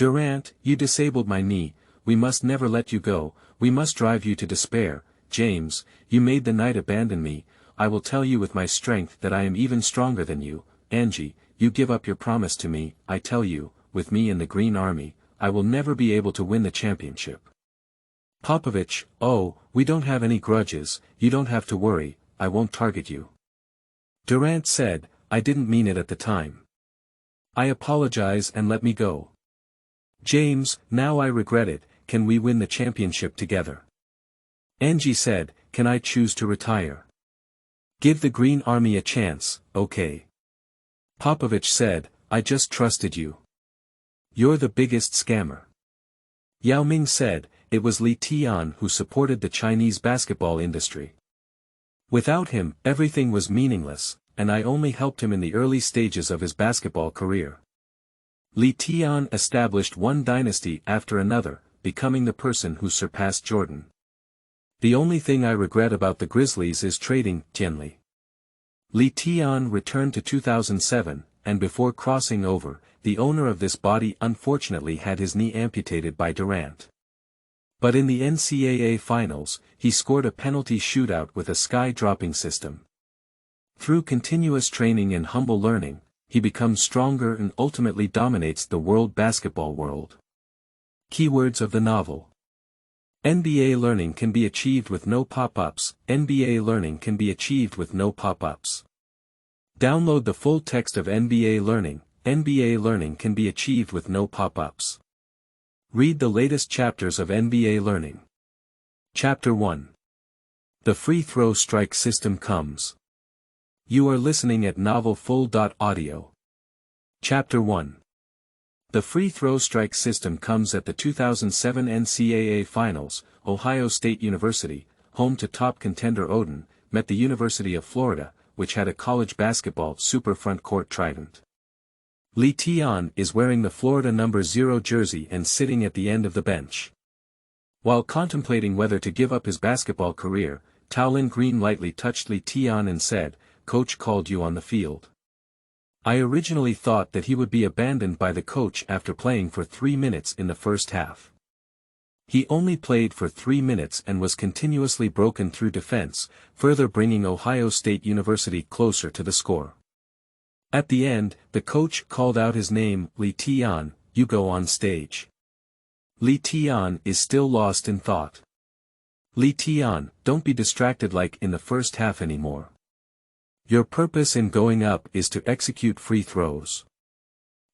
Durant, you disabled my knee, we must never let you go, we must drive you to despair. James, you made the night abandon me, I will tell you with my strength that I am even stronger than you. Anji, you give up your promise to me, I tell you, with me in the Green Army, I will never be able to win the championship. Popovich, oh, we don't have any grudges, you don't have to worry, I won't target you. Durant said, I didn't mean it at the time. I apologize and let me go. James, now I regret it, can we win the championship together? Anji said, can I choose to retire? Give the Green Army a chance, okay. Popovich said, I just trusted you. You're the biggest scammer. Yao Ming said, it was Li Tian who supported the Chinese basketball industry. Without him, everything was meaningless, and I only helped him in the early stages of his basketball career. Li Tian established one dynasty after another, becoming the person who surpassed Jordan. The only thing I regret about the Grizzlies is trading Tianli. Li Tian returned to 2007, and before crossing over, the owner of this body unfortunately had his knee amputated by Durant. But in the NCAA finals, he scored a penalty shootout with a sky-dropping system. Through continuous training and humble learning, he becomes stronger and ultimately dominates the world basketball world. Keywords of the novel. NBA learning can be achieved with no pop-ups. NBA learning can be achieved with no pop-ups. Download the full text of NBA learning. NBA learning can be achieved with no pop-ups. Read the latest chapters of NBA learning. Chapter 1. The free throw strike system comes. You are listening at novelfull.audio. Chapter 1. The free throw strike system comes at the 2007 NCAA Finals. Ohio State University, home to top contender Odin, met the University of Florida, which had a college basketball super front court trident. Li Tian is wearing the Florida number 0 jersey and sitting at the end of the bench. While contemplating whether to give up his basketball career, Taolin Green lightly touched Li Tian and said, "Coach called you on the field." I originally thought that he would be abandoned by the coach after playing for 3 minutes in the first half. He only played for 3 minutes and was continuously broken through defense, further bringing Ohio State University closer to the score. At the end, the coach called out his name, Li Tian, you go on stage. Li Tian is still lost in thought. Li Tian, don't be distracted like in the first half anymore. Your purpose in going up is to execute free throws.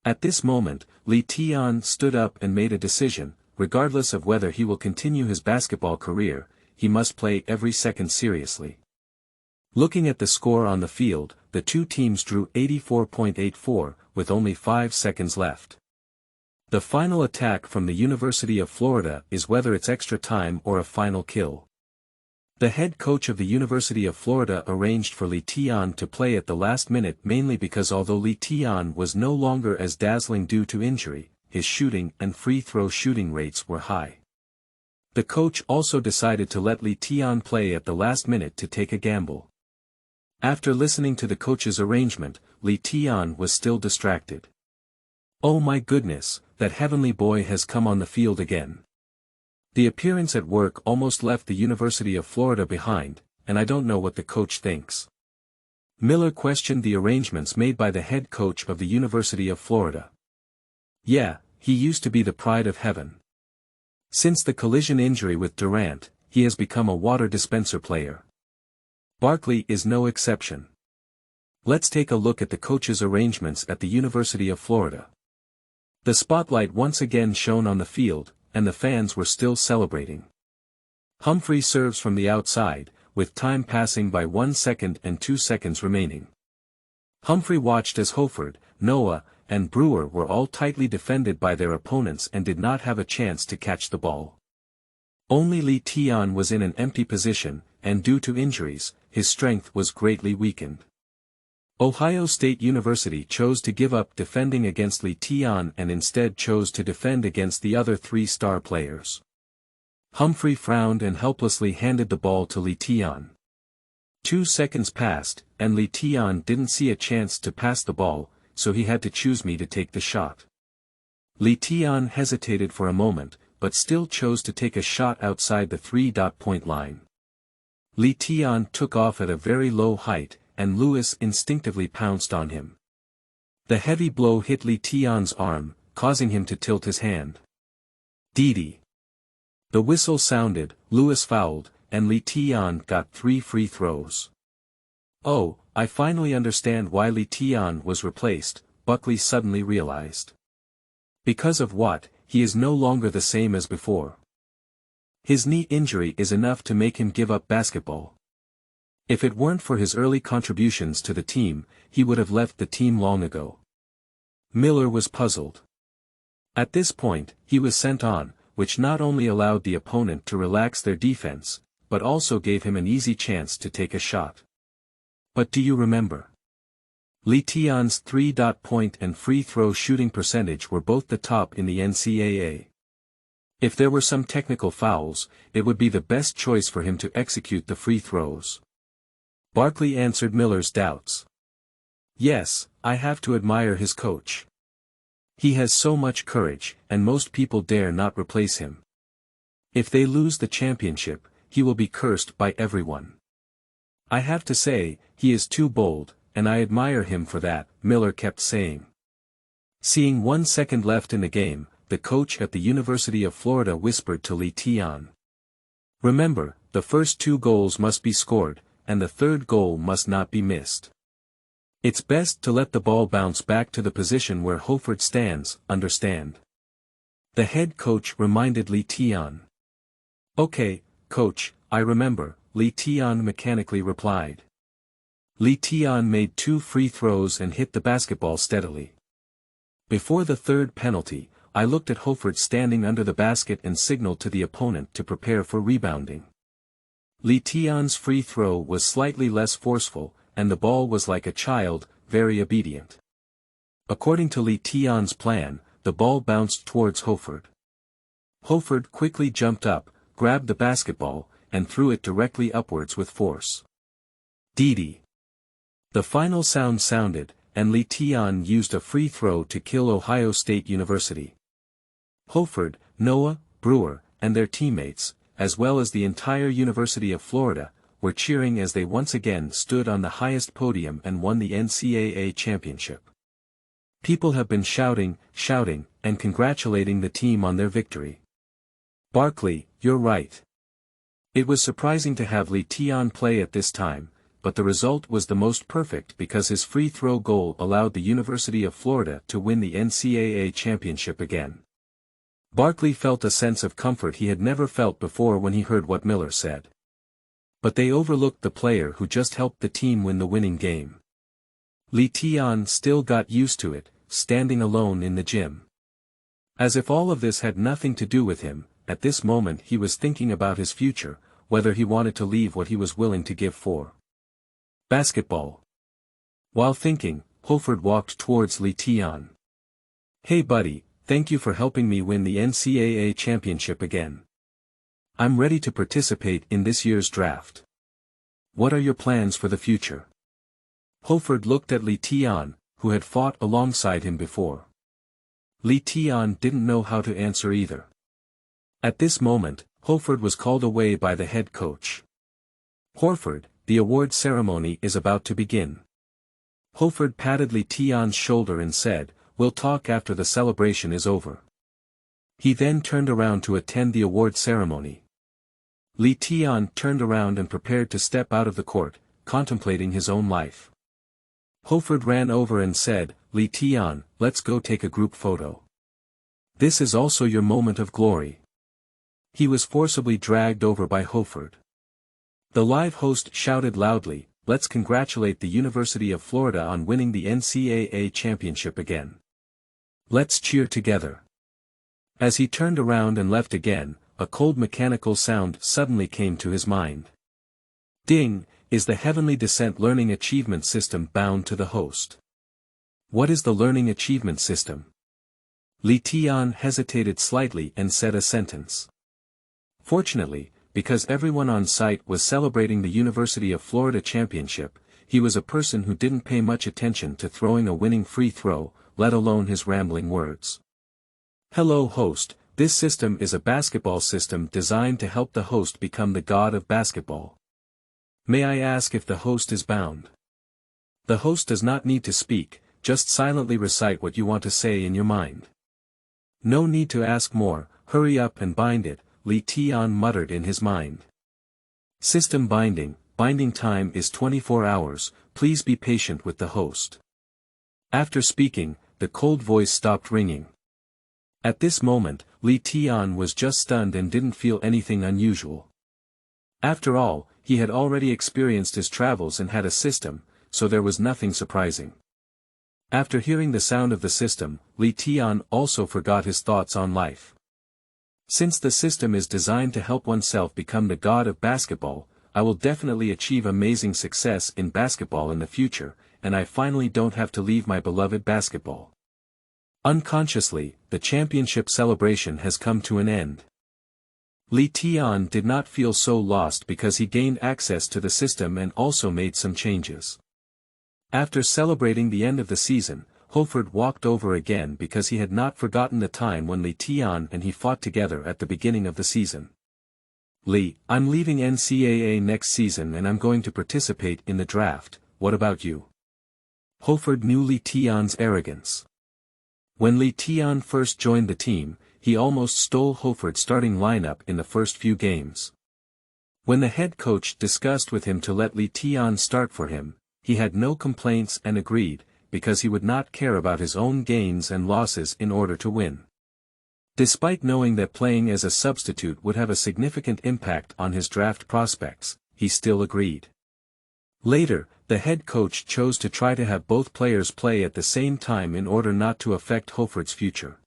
At this moment, Li Tian stood up and made a decision, regardless of whether he will continue his basketball career, he must play every second seriously. Looking at the score on the field, the two teams drew 84.84, with only 5 seconds left. The final attack from the University of Florida is whether it's extra time or a final kill. The head coach of the University of Florida arranged for Li Tian to play at the last minute mainly because although Li Tian was no longer as dazzling due to injury, his shooting and free throw shooting rates were high. The coach also decided to let Li Tian play at the last minute to take a gamble. After listening to the coach's arrangement, Li Tian was still distracted. Oh my goodness, that heavenly boy has come on the field again. The appearance at work almost left the University of Florida behind, and I don't know what the coach thinks. Miller questioned the arrangements made by the head coach of the University of Florida. Yeah, he used to be the pride of heaven. Since the collision injury with Durant, he has become a water dispenser player. Barkley is no exception. Let's take a look at the coach's arrangements at the University of Florida. The spotlight once again shone on the field, and the fans were still celebrating. Humphrey serves from the outside, with time passing by 1 second and 2 seconds remaining. Humphrey watched as Hofford, Noah, and Brewer were all tightly defended by their opponents and did not have a chance to catch the ball. Only Li Tian was in an empty position, and due to injuries, his strength was greatly weakened. Ohio State University chose to give up defending against Li Tian and instead chose to defend against the other 3 star players. Humphrey frowned and helplessly handed the ball to Li Tian. 2 seconds passed, and Li Tian didn't see a chance to pass the ball, so he had to choose me to take the shot. Li Tian hesitated for a moment, but still chose to take a shot outside the three-point line. Li Tian took off at a very low height, and Lewis instinctively pounced on him. The heavy blow hit Li Tian's arm, causing him to tilt his hand. Didi. The whistle sounded, Lewis fouled, and Li Tian got 3 free throws. Oh, I finally understand why Li Tian was replaced, Buckley suddenly realized. Because of what, he is no longer the same as before. His knee injury is enough to make him give up basketball. If it weren't for his early contributions to the team, he would have left the team long ago. Miller was puzzled. At this point, he was sent on, which not only allowed the opponent to relax their defense, but also gave him an easy chance to take a shot. But do you remember? Li Tian's three-point and free throw shooting percentage were both the top in the NCAA. If there were some technical fouls, it would be the best choice for him to execute the free throws. Barkley answered Miller's doubts. Yes, I have to admire his coach. He has so much courage, and most people dare not replace him. If they lose the championship, he will be cursed by everyone. I have to say, he is too bold, and I admire him for that, Miller kept saying. Seeing 1 second left in the game, the coach at the University of Florida whispered to Li Tian. Remember, the first 2 goals must be scored, and the third goal must not be missed. It's best to let the ball bounce back to the position where Hofford stands, understand? The head coach reminded Li Tian. Okay, coach, I remember, Li Tian mechanically replied. Li Tian made 2 free throws and hit the basketball steadily. Before the third penalty, I looked at Hofford standing under the basket and signaled to the opponent to prepare for rebounding. Li Tian's free throw was slightly less forceful, and the ball was like a child, very obedient. According to Li Tian's plan, the ball bounced towards Hofford. Hofford quickly jumped up, grabbed the basketball, and threw it directly upwards with force. Didi. The final sound sounded, and Li Tian used a free throw to kill Ohio State University. Hofford, Noah, Brewer, and their teammates, as well as the entire University of Florida, were cheering as they once again stood on the highest podium and won the NCAA championship. People have been shouting, and congratulating the team on their victory. Barkley, you're right. It was surprising to have Li Tian play at this time, but the result was the most perfect because his free throw goal allowed the University of Florida to win the NCAA championship again. Barkley felt a sense of comfort he had never felt before when he heard what Miller said. But they overlooked the player who just helped the team win the winning game. Li Tian still got used to it, standing alone in the gym. As if all of this had nothing to do with him, at this moment he was thinking about his future, whether he wanted to leave what he was willing to give for basketball. While thinking, Hofford walked towards Li Tian. Hey buddy, thank you for helping me win the NCAA championship again. I'm ready to participate in this year's draft. What are your plans for the future? Hofford looked at Li Tian, who had fought alongside him before. Li Tian didn't know how to answer either. At this moment, Hofford was called away by the head coach. Hofford, the award ceremony is about to begin. Hofford patted Li Tian's shoulder and said, "We'll talk after the celebration is over." He then turned around to attend the award ceremony. Li Tian turned around and prepared to step out of the court, contemplating his own life. Hofford ran over and said, "Li Tian, let's go take a group photo. This is also your moment of glory." He was forcibly dragged over by Hofford. The live host shouted loudly, "Let's congratulate the University of Florida on winning the NCAA championship again. Let's cheer together." As he turned around and left again, a cold mechanical sound suddenly came to his mind. Ding, is the Heavenly Descent Learning Achievement System bound to the host? What is the Learning Achievement System? Li Tian hesitated slightly and said a sentence. Fortunately, because everyone on site was celebrating the University of Florida championship, he was a person who didn't pay much attention to throwing a winning free throw, let alone his rambling words. Hello host, this system is a basketball system designed to help the host become the god of basketball. May I ask if the host is bound? The host does not need to speak, just silently recite what you want to say in your mind. No need to ask more, hurry up and bind it, Li Tian muttered in his mind. System binding time is 24 hours, please be patient with the host. After speaking, the cold voice stopped ringing. At this moment, Li Tian was just stunned and didn't feel anything unusual. After all, he had already experienced his travels and had a system, so there was nothing surprising. After hearing the sound of the system, Li Tian also forgot his thoughts on life. Since the system is designed to help oneself become the god of basketball, I will definitely achieve amazing success in basketball in the future, and I finally don't have to leave my beloved basketball. Unconsciously, the championship celebration has come to an end. Li Tian did not feel so lost because he gained access to the system and also made some changes. After celebrating the end of the season, Hoford walked over again because he had not forgotten the time when Li Tian and he fought together at the beginning of the season. Li, I'm leaving NCAA next season and I'm going to participate in the draft, what about you? Hoford knew Li Tian's arrogance. When Li Tian first joined the team, he almost stole Hoford's starting lineup in the first few games. When the head coach discussed with him to let Li Tian start for him, he had no complaints and agreed, because he would not care about his own gains and losses in order to win. Despite knowing that playing as a substitute would have a significant impact on his draft prospects, he still agreed. Later, the head coach chose to try to have both players play at the same time in order not to affect Hoford's future.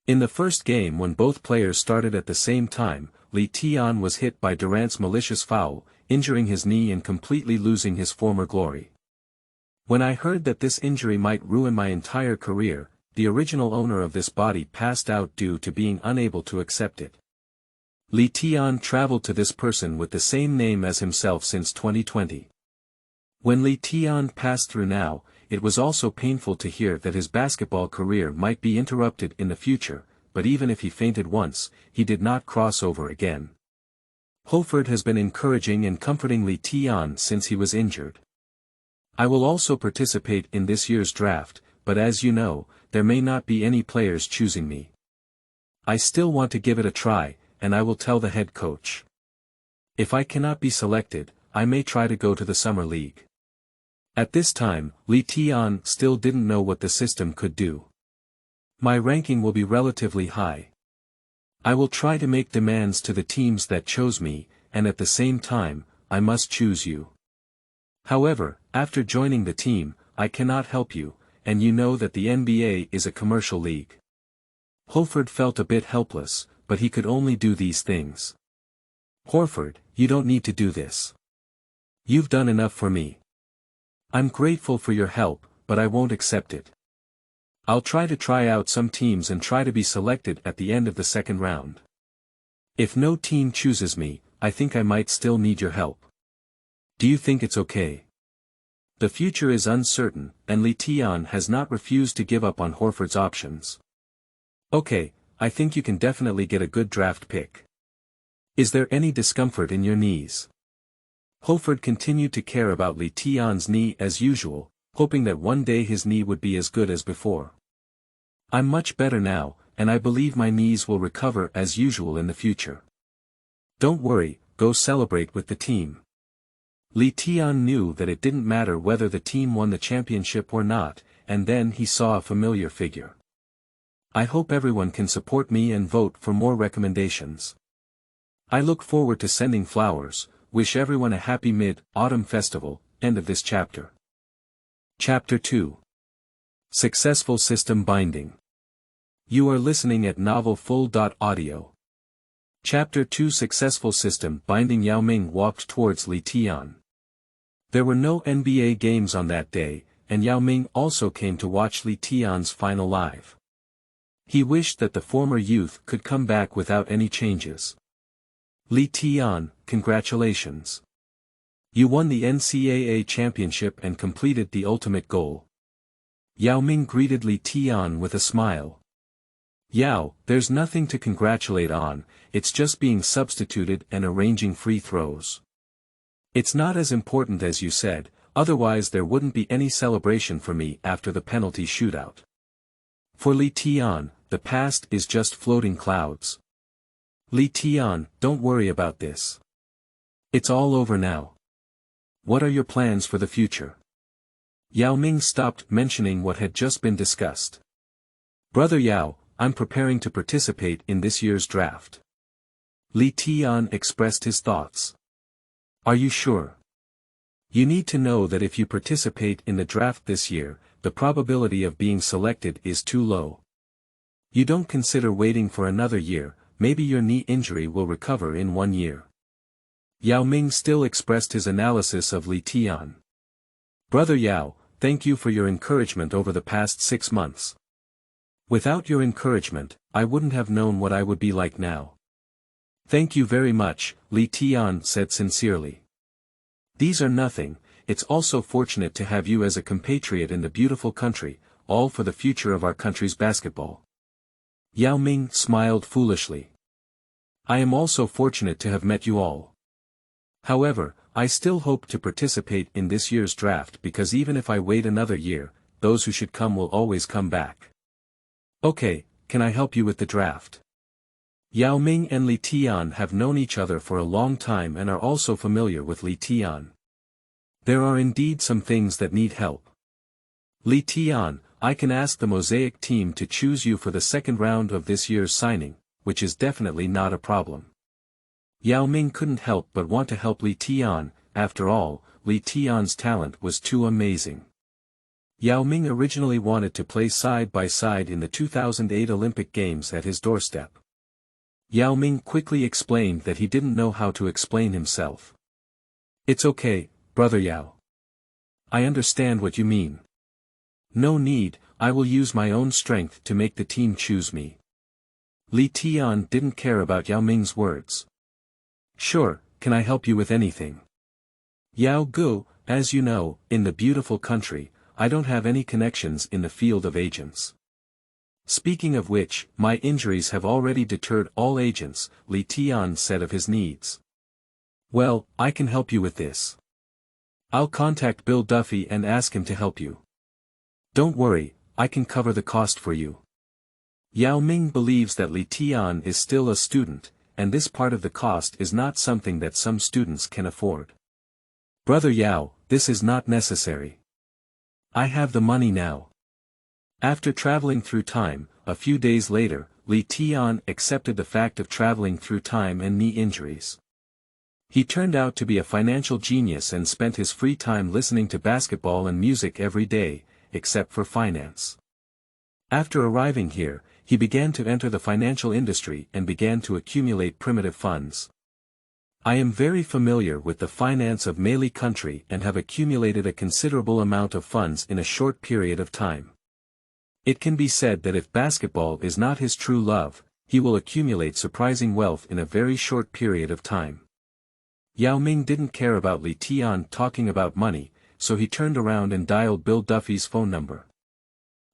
In the first game when both players started at the same time, Li Tian was hit by Durant's malicious foul, injuring his knee and completely losing his former glory. When I heard that this injury might ruin my entire career, the original owner of this body passed out due to being unable to accept it. Li Tian traveled to this person with the same name as himself since 2020. When Li Tian passed through now, it was also painful to hear that his basketball career might be interrupted in the future, but even if he fainted once, he did not cross over again. Hoford has been encouraging and comforting Li Tian since he was injured. I will also participate in this year's draft, but as you know, there may not be any players choosing me. I still want to give it a try, and I will tell the head coach. If I cannot be selected, I may try to go to the summer league. At this time, Li Tian still didn't know what the system could do. My ranking will be relatively high. I will try to make demands to the teams that chose me, and at the same time, I must choose you. However, after joining the team, I cannot help you, and you know that the NBA is a commercial league. Hoford felt a bit helpless, but he could only do these things. Horford, you don't need to do this. You've done enough for me. I'm grateful for your help, but I won't accept it. I'll try out some teams and try to be selected at the end of the second round. If no team chooses me, I think I might still need your help. Do you think it's okay? The future is uncertain, and Li Tian has not refused to give up on Horford's options. Okay, I think you can definitely get a good draft pick. Is there any discomfort in your knees? Hoford continued to care about Li Tian's knee as usual, hoping that one day his knee would be as good as before. I'm much better now, and I believe my knees will recover as usual in the future. Don't worry, go celebrate with the team. Li Tian knew that it didn't matter whether the team won the championship or not, and then he saw a familiar figure. I hope everyone can support me and vote for more recommendations. I look forward to sending flowers. Wish everyone a happy Mid-Autumn Festival. End of this chapter. Chapter 2. Successful System Binding. You are listening at novelfull.audio. Chapter 2. Successful System Binding. Yao Ming walked towards Li Tian. There were no NBA games on that day, and Yao Ming also came to watch Li Tian's final live. He wished that the former youth could come back without any changes. Li Tian, congratulations. You won the NCAA championship and completed the ultimate goal. Yao Ming greeted Li Tian with a smile. Yao, there's nothing to congratulate on, it's just being substituted and arranging free throws. It's not as important as you said, otherwise there wouldn't be any celebration for me after the penalty shootout. For Li Tian, the past is just floating clouds. Li Tian, don't worry about this. It's all over now. What are your plans for the future? Yao Ming stopped mentioning what had just been discussed. Brother Yao, I'm preparing to participate in this year's draft. Li Tian expressed his thoughts. Are you sure? You need to know that if you participate in the draft this year, the probability of being selected is too low. You don't consider waiting for another year, maybe your knee injury will recover in 1 year. Yao Ming still expressed his analysis of Li Tian. Brother Yao, thank you for your encouragement over the past 6 months. Without your encouragement, I wouldn't have known what I would be like now. Thank you very much, Li Tian said sincerely. These are nothing, it's also fortunate to have you as a compatriot in the beautiful country, all for the future of our country's basketball. Yao Ming smiled foolishly. I am also fortunate to have met you all. However, I still hope to participate in this year's draft because even if I wait another year, those who should come will always come back. Okay, can I help you with the draft? Yao Ming and Li Tian have known each other for a long time and are also familiar with Li Tian. There are indeed some things that need help. Li Tian, I can ask the Mosaic team to choose you for the second round of this year's signing, which is definitely not a problem. Yao Ming couldn't help but want to help Li Tian, after all, Li Tian's talent was too amazing. Yao Ming originally wanted to play side by side in the 2008 Olympic Games at his doorstep. Yao Ming quickly explained that he didn't know how to explain himself. It's okay, Brother Yao. I understand what you mean. No need, I will use my own strength to make the team choose me. Li Tian didn't care about Yao Ming's words. Sure, can I help you with anything? Yao Gu, as you know, in the beautiful country, I don't have any connections in the field of agents. Speaking of which, my injuries have already deterred all agents, Li Tian said of his needs. Well, I can help you with this. I'll contact Bill Duffy and ask him to help you. Don't worry, I can cover the cost for you. Yao Ming believes that Li Tian is still a student, and this part of the cost is not something that some students can afford. Brother Yao, this is not necessary. I have the money now. After traveling through time, a few days later, Li Tian accepted the fact of traveling through time and knee injuries. He turned out to be a financial genius and spent his free time listening to basketball and music every day, except for finance. After arriving here, he began to enter the financial industry and began to accumulate primitive funds. I am very familiar with the finance of Malay country and have accumulated a considerable amount of funds in a short period of time. It can be said that if basketball is not his true love, he will accumulate surprising wealth in a very short period of time. Yao Ming didn't care about Li Tian talking about money, so he turned around and dialed Bill Duffy's phone number.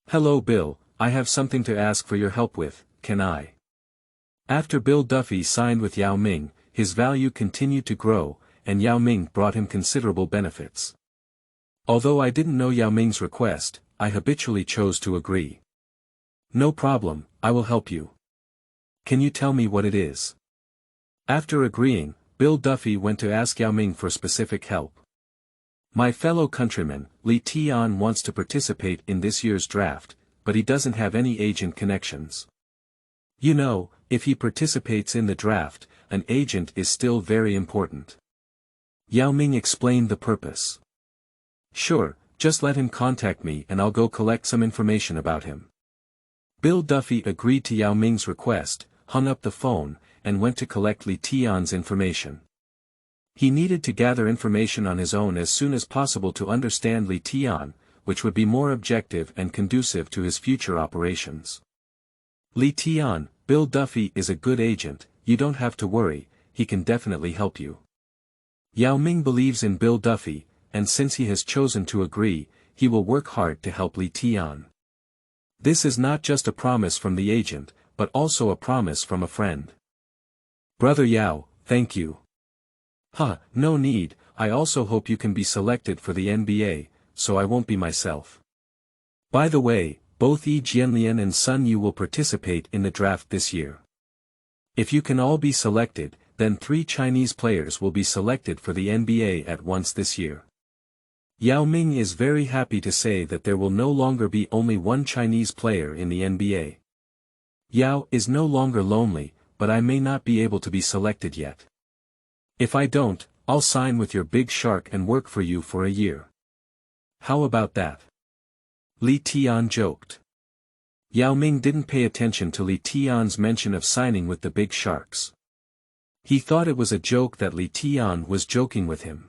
Hello Bill, I have something to ask for your help with, can I? After Bill Duffy signed with Yao Ming, his value continued to grow, and Yao Ming brought him considerable benefits. Although I didn't know Yao Ming's request, I habitually chose to agree. No problem, I will help you. Can you tell me what it is? After agreeing, Bill Duffy went to ask Yao Ming for specific help. My fellow countryman, Li Tian wants to participate in this year's draft, but he doesn't have any agent connections. You know, if he participates in the draft, an agent is still very important. Yao Ming explained the purpose. Sure, just let him contact me and I'll go collect some information about him. Bill Duffy agreed to Yao Ming's request, hung up the phone, and went to collect Li Tian's information. He needed to gather information on his own as soon as possible to understand Li Tian, which would be more objective and conducive to his future operations. Li Tian, Bill Duffy is a good agent, you don't have to worry, he can definitely help you. Yao Ming believes in Bill Duffy, and since he has chosen to agree, he will work hard to help Li Tian. This is not just a promise from the agent, but also a promise from a friend. Brother Yao, thank you. No need, I also hope you can be selected for the NBA, so I won't be myself. By the way, both Yi Jianlian and Sun Yu will participate in the draft this year. If you can all be selected, then 3 Chinese players will be selected for the NBA at once this year. Yao Ming is very happy to say that there will no longer be only one Chinese player in the NBA. Yao is no longer lonely, but I may not be able to be selected yet. If I don't, I'll sign with your big shark and work for you for a year. How about that? Li Tian joked. Yao Ming didn't pay attention to Li Tian's mention of signing with the big sharks. He thought it was a joke that Li Tian was joking with him.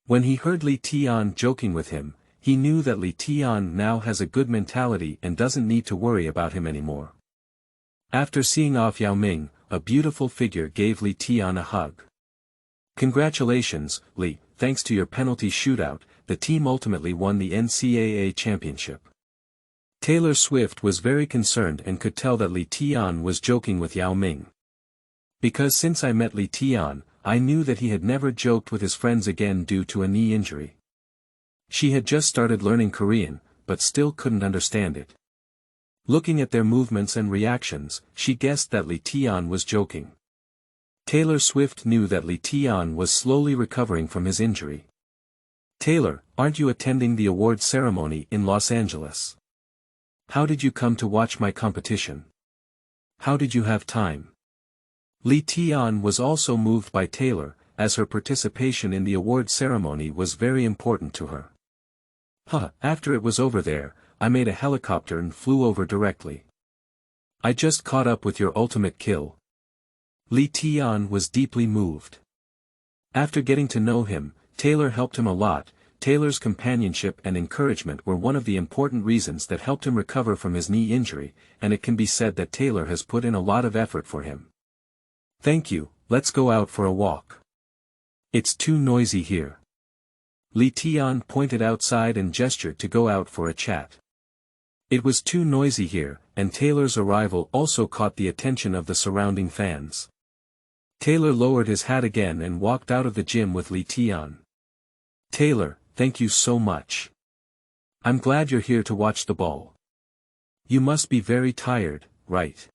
When he heard Li Tian joking with him, he knew that Li Tian now has a good mentality and doesn't need to worry about him anymore. After seeing off Yao Ming, a beautiful figure gave Li Tian a hug. Congratulations, Li, thanks to your penalty shootout, the team ultimately won the NCAA championship. Taylor Swift was very concerned and could tell that Li Tian was joking with Yao Ming. Because since I met Li Tian, I knew that he had never joked with his friends again due to a knee injury. She had just started learning Korean, but still couldn't understand it. Looking at their movements and reactions, she guessed that Li Tian was joking. Taylor Swift knew that Li Tian was slowly recovering from his injury. Taylor, aren't you attending the award ceremony in Los Angeles? How did you come to watch my competition? How did you have time? Li Tian was also moved by Taylor, as her participation in the award ceremony was very important to her. After it was over there, I made a helicopter and flew over directly. I just caught up with your ultimate kill. Li Tian was deeply moved. After getting to know him, Taylor helped him a lot. Taylor's companionship and encouragement were one of the important reasons that helped him recover from his knee injury, and it can be said that Taylor has put in a lot of effort for him. Thank you, let's go out for a walk. It's too noisy here. Li Tian pointed outside and gestured to go out for a chat. It was too noisy here, and Taylor's arrival also caught the attention of the surrounding fans. Taylor lowered his hat again and walked out of the gym with Li Tian. Taylor, thank you so much. I'm glad you're here to watch the ball. You must be very tired, right?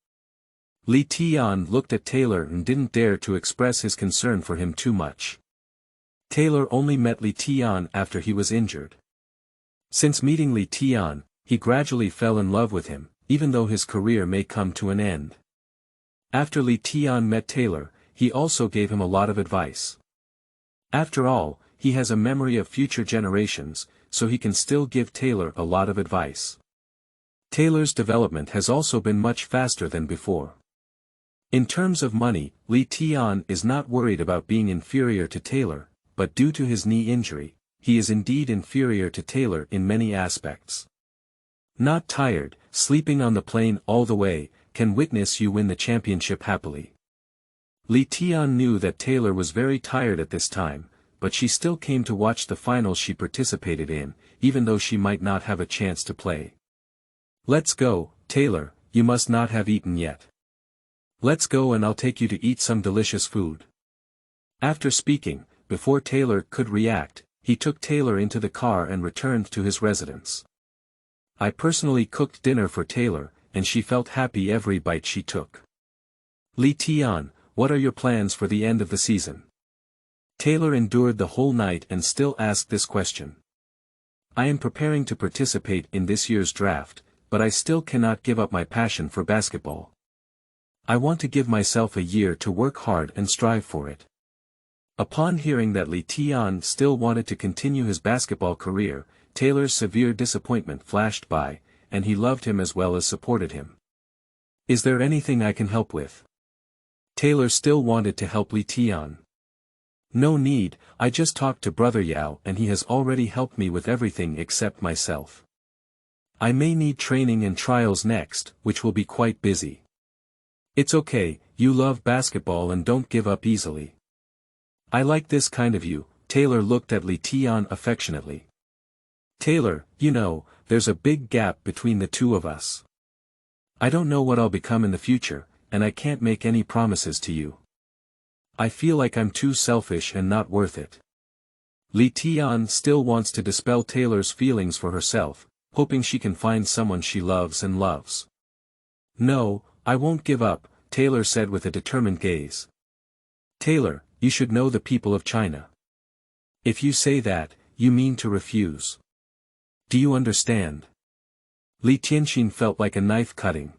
Li Tian looked at Taylor and didn't dare to express his concern for him too much. Taylor only met Li Tian after he was injured. Since meeting Li Tian, he gradually fell in love with him, even though his career may come to an end. After Li Tian met Taylor, he also gave him a lot of advice. After all, he has a memory of future generations, so he can still give Taylor a lot of advice. Taylor's development has also been much faster than before. In terms of money, Li Tian is not worried about being inferior to Taylor, but due to his knee injury, he is indeed inferior to Taylor in many aspects. Not tired, sleeping on the plane all the way, can witness you win the championship happily. Li Tian knew that Taylor was very tired at this time, but she still came to watch the finals she participated in, even though she might not have a chance to play. Let's go, Taylor, you must not have eaten yet. Let's go and I'll take you to eat some delicious food. After speaking, before Taylor could react, he took Taylor into the car and returned to his residence. I personally cooked dinner for Taylor, and she felt happy every bite she took. Li Tian, what are your plans for the end of the season? Taylor endured the whole night and still asked this question. I am preparing to participate in this year's draft, but I still cannot give up my passion for basketball. I want to give myself a year to work hard and strive for it. Upon hearing that Li Tian still wanted to continue his basketball career, Taylor's severe disappointment flashed by, and he loved him as well as supported him. Is there anything I can help with? Taylor still wanted to help Li Tian. No need, I just talked to Brother Yao and he has already helped me with everything except myself. I may need training and trials next, which will be quite busy. It's okay, you love basketball and don't give up easily. I like this kind of you, Taylor looked at Li Tian affectionately. Taylor, you know, there's a big gap between the two of us. I don't know what I'll become in the future, and I can't make any promises to you. I feel like I'm too selfish and not worth it. Li Tian still wants to dispel Taylor's feelings for herself, hoping she can find someone she loves and loves. No, I won't give up, Taylor said with a determined gaze. Taylor, you should know the people of China. If you say that, you mean to refuse. Do you understand? Li Tianxin felt like a knife cutting.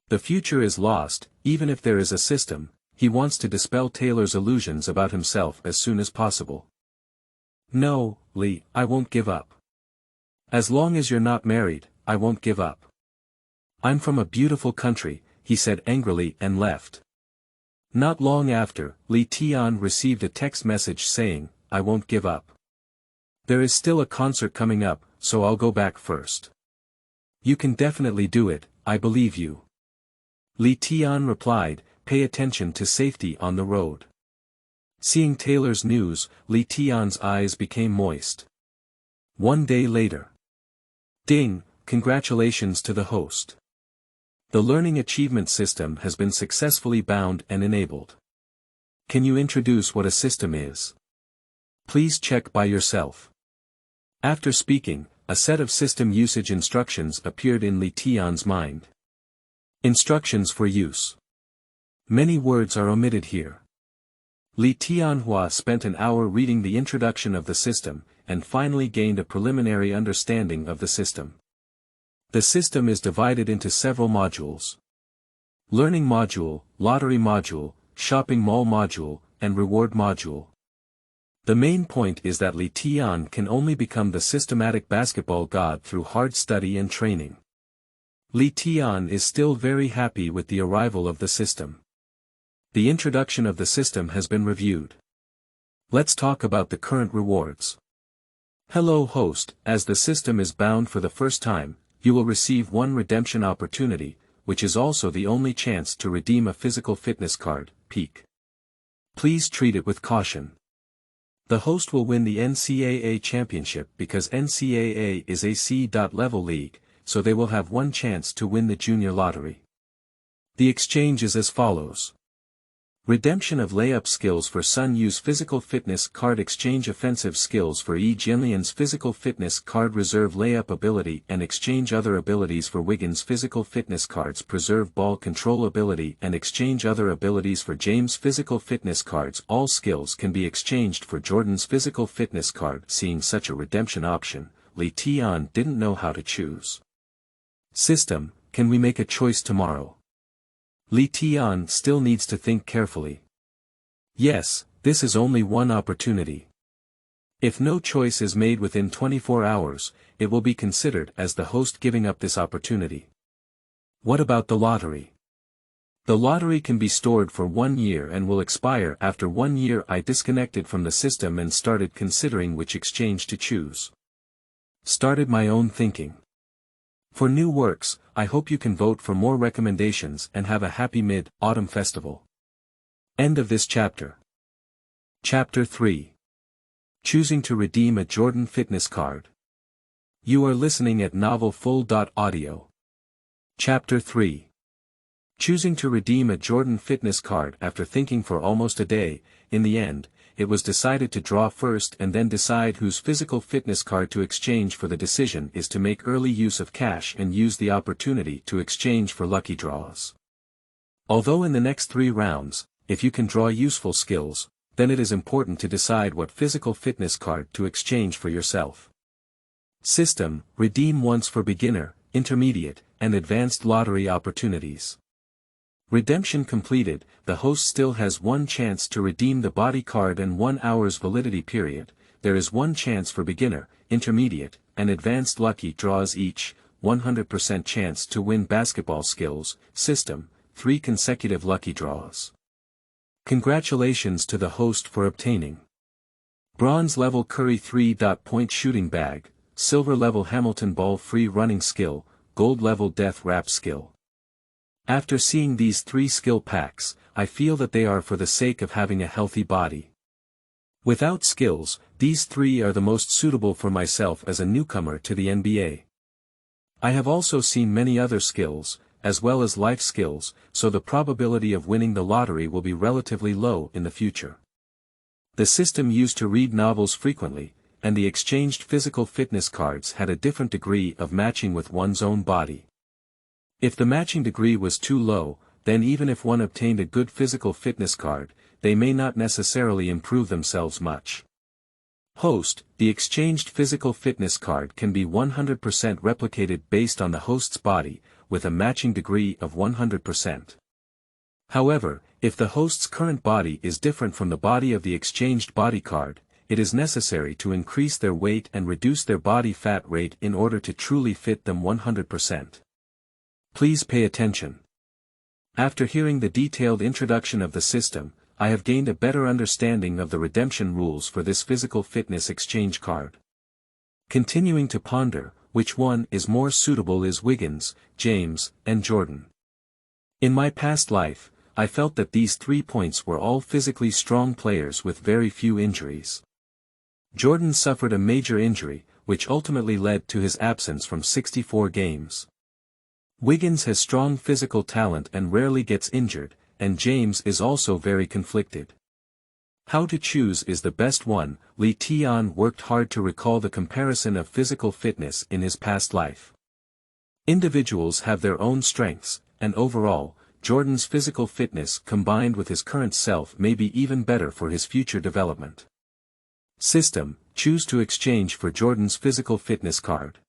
The future is lost, even if there is a system. He wants to dispel Taylor's illusions about himself as soon as possible. No, Li, I won't give up. As long as you're not married, I won't give up. I'm from a beautiful country, he said angrily and left. Not long after, Li Tian received a text message saying, I won't give up. There is still a concert coming up, so I'll go back first. You can definitely do it, I believe you. Li Tian replied, pay attention to safety on the road. Seeing Taylor's news, Li Tian's eyes became moist. One day later. Ding, congratulations to the host. The Learning Achievement System has been successfully bound and enabled. Can you introduce what a system is? Please check by yourself. After speaking, a set of system usage instructions appeared in Li Tian's mind. Instructions for use. Many words are omitted here. Li Tianhua spent an hour reading the introduction of the system, and finally gained a preliminary understanding of the system. The system is divided into several modules. Learning module, lottery module, shopping mall module, and reward module. The main point is that Li Tian can only become the systematic basketball god through hard study and training. Li Tian is still very happy with the arrival of the system. The introduction of the system has been reviewed. Let's talk about the current rewards. Hello host, as the system is bound for the first time, you will receive one redemption opportunity, which is also the only chance to redeem a physical fitness card, Peak. Please treat it with caution. The host will win the NCAA championship because NCAA is a C-level league, so they will have one chance to win the junior lottery. The exchange is as follows. Redemption of layup skills for Sun Yu's physical fitness card. Exchange offensive skills for Yi Jianlian's physical fitness card. Reserve layup ability and exchange other abilities for Wiggins' physical fitness cards. Preserve ball control ability and exchange other abilities for James' physical fitness cards. All skills can be exchanged for Jordan's physical fitness card. Seeing such a redemption option, Li Tian didn't know how to choose. System, can we make a choice tomorrow? Li Tian still needs to think carefully. Yes, this is only one opportunity. If no choice is made within 24 hours, it will be considered as the host giving up this opportunity. What about the lottery? The lottery can be stored for 1 year and will expire after 1 year. I disconnected from the system and started considering which exchange to choose. Started my own thinking. For new works, I hope you can vote for more recommendations and have a happy Mid-Autumn Festival. End of this chapter. Chapter 3. Choosing to redeem a Jordan Fitness card. You are listening at novelfull.audio. Chapter 3. Choosing to redeem a Jordan Fitness card. After thinking for almost a day, in the end, it was decided to draw first and then decide whose physical fitness card to exchange for. The decision is to make early use of cash and use the opportunity to exchange for lucky draws. Although in the next 3 rounds, if you can draw useful skills, then it is important to decide what physical fitness card to exchange for yourself. System, redeem once for beginner, intermediate, and advanced lottery opportunities. Redemption completed, the host still has 1 chance to redeem the body card and 1 hour's validity period. There is 1 chance for beginner, intermediate, and advanced lucky draws each, 100% chance to win basketball skills. System, 3 consecutive lucky draws. Congratulations to the host for obtaining Bronze level Curry 3-point shooting bag, Silver level Hamilton ball free running skill, Gold level Death Rap skill. After seeing these 3 skill packs, I feel that they are for the sake of having a healthy body. Without skills, these 3 are the most suitable for myself as a newcomer to the NBA. I have also seen many other skills, as well as life skills, so the probability of winning the lottery will be relatively low in the future. The system used to read novels frequently, and the exchanged physical fitness cards had a different degree of matching with one's own body. If the matching degree was too low, then even if one obtained a good physical fitness card, they may not necessarily improve themselves much. Host, the exchanged physical fitness card can be 100% replicated based on the host's body, with a matching degree of 100%. However, if the host's current body is different from the body of the exchanged body card, it is necessary to increase their weight and reduce their body fat rate in order to truly fit them 100%. Please pay attention. After hearing the detailed introduction of the system, I have gained a better understanding of the redemption rules for this physical fitness exchange card. Continuing to ponder, which one is more suitable is Wiggins, James, and Jordan. In my past life, I felt that these 3 points were all physically strong players with very few injuries. Jordan suffered a major injury, which ultimately led to his absence from 64 games. Wiggins has strong physical talent and rarely gets injured, and James is also very conflicted. How to choose is the best one. Lee Tian worked hard to recall the comparison of physical fitness in his past life. Individuals have their own strengths, and overall, Jordan's physical fitness combined with his current self may be even better for his future development. System, choose to exchange for Jordan's physical fitness card.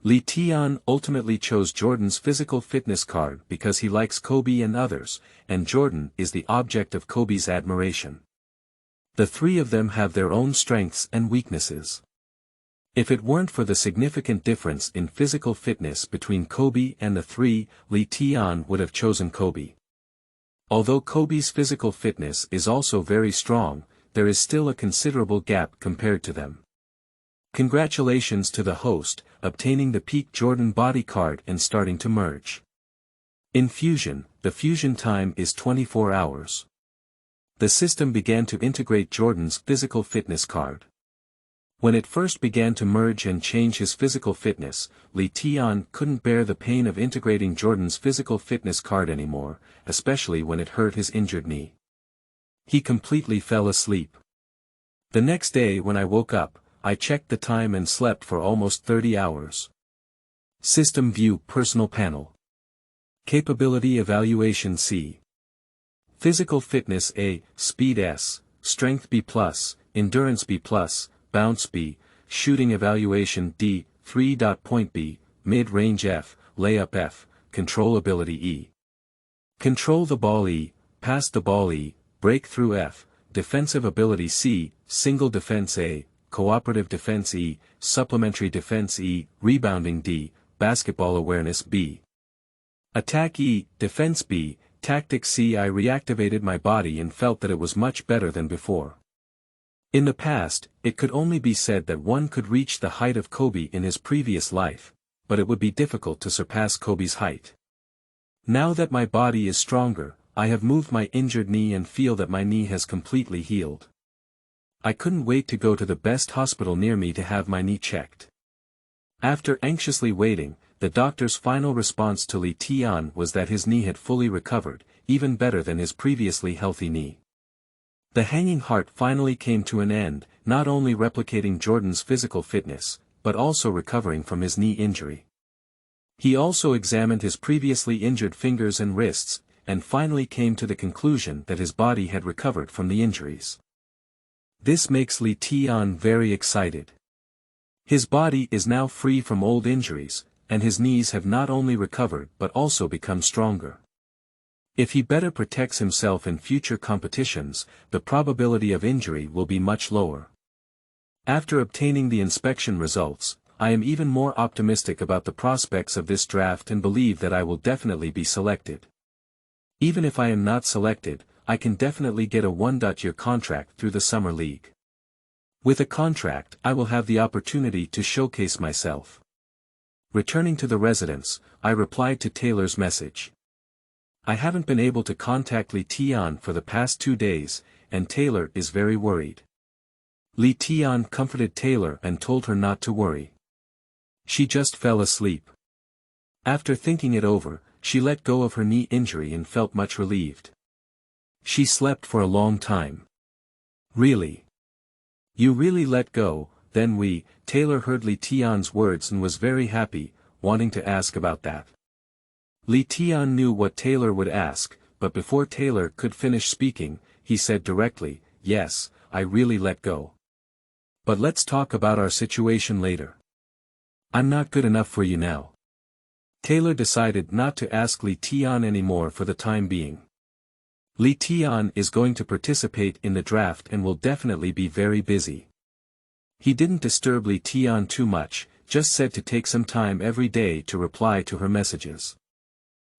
Lee Tian ultimately chose Jordan's physical fitness card because he likes Kobe and others, and Jordan is the object of Kobe's admiration. The three of them have their own strengths and weaknesses. If it weren't for the significant difference in physical fitness between Kobe and the three, Lee Tian would have chosen Kobe. Although Kobe's physical fitness is also very strong, there is still a considerable gap compared to them. Congratulations to the host, obtaining the peak Jordan body card and starting to merge. In Fusion, the fusion time is 24 hours. The system began to integrate Jordan's physical fitness card. When it first began to merge and change his physical fitness, Lee Tian couldn't bear the pain of integrating Jordan's physical fitness card anymore, especially when it hurt his injured knee. He completely fell asleep. The next day when I woke up, I checked the time and slept for almost 30 hours. System View Personal Panel. Capability Evaluation C. Physical Fitness A, Speed S, Strength B+, Endurance B+, Bounce B, Shooting Evaluation D, 3-point B, Mid-Range F, Layup F, Control Ability E. Control the Ball E, Pass the Ball E, Breakthrough F, Defensive Ability C, Single Defense A, Cooperative Defense E, Supplementary Defense E, Rebounding D, Basketball Awareness B. Attack E, Defense B, Tactics C. I reactivated my body and felt that it was much better than before. In the past, it could only be said that one could reach the height of Kobe in his previous life, but it would be difficult to surpass Kobe's height. Now that my body is stronger, I have moved my injured knee and feel that my knee has completely healed. I couldn't wait to go to the best hospital near me to have my knee checked. After anxiously waiting, the doctor's final response to Lee Tian was that his knee had fully recovered, even better than his previously healthy knee. The hanging heart finally came to an end, not only replicating Jordan's physical fitness, but also recovering from his knee injury. He also examined his previously injured fingers and wrists, and finally came to the conclusion that his body had recovered from the injuries. This makes Lee Tian very excited. His body is now free from old injuries, and his knees have not only recovered but also become stronger. If he better protects himself in future competitions, the probability of injury will be much lower. After obtaining the inspection results, I am even more optimistic about the prospects of this draft and believe that I will definitely be selected. Even if I am not selected, I can definitely get a 1-year contract through the Summer League. With a contract, I will have the opportunity to showcase myself. Returning to the residence, I replied to Taylor's message. I haven't been able to contact Lee Tian for the past 2 days, and Taylor is very worried. Lee Tian comforted Taylor and told her not to worry. She just fell asleep. After thinking it over, she let go of her knee injury and felt much relieved. She slept for a long time. Really? You really let go? Then Taylor heard Li Tian's words and was very happy, wanting to ask about that. Li Tian knew what Taylor would ask, but before Taylor could finish speaking, he said directly, "Yes, I really let go. But let's talk about our situation later. I'm not good enough for you now." Taylor decided not to ask Li Tian anymore for the time being. Li Tian is going to participate in the draft and will definitely be very busy. He didn't disturb Li Tian too much, just said to take some time every day to reply to her messages.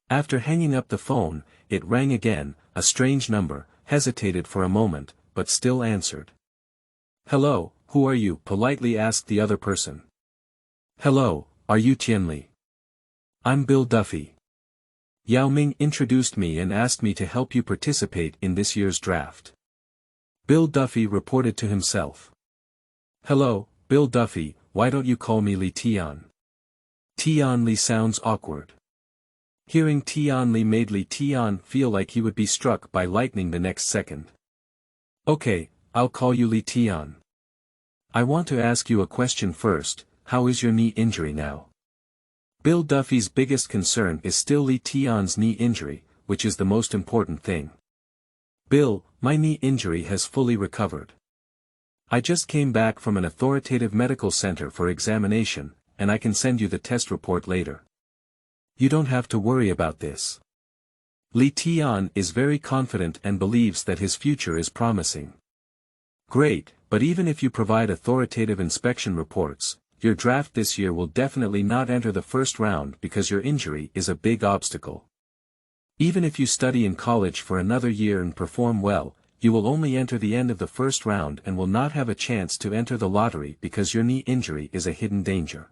After hanging up the phone, it rang again, a strange number, hesitated for a moment, but still answered. "Hello, who are you?" politely asked the other person. "Hello, are you Tianli?" "I'm Bill Duffy. Yao Ming introduced me and asked me to help you participate in this year's draft." Bill Duffy reported to himself. "Hello, Bill Duffy, why don't you call me Li Tian?" Tianli sounds awkward. Hearing Tianli made Li Tian feel like he would be struck by lightning the next second. "Okay, I'll call you Li Tian. I want to ask you a question first. How is your knee injury now?" Bill Duffy's biggest concern is still Li Tian's knee injury, which is the most important thing. "Bill, my knee injury has fully recovered. I just came back from an authoritative medical center for examination, and I can send you the test report later. You don't have to worry about this." Li Tian is very confident and believes that his future is promising. "Great, but even if you provide authoritative inspection reports, your draft this year will definitely not enter the first round because your injury is a big obstacle. Even if you study in college for another year and perform well, you will only enter the end of the first round and will not have a chance to enter the lottery because your knee injury is a hidden danger."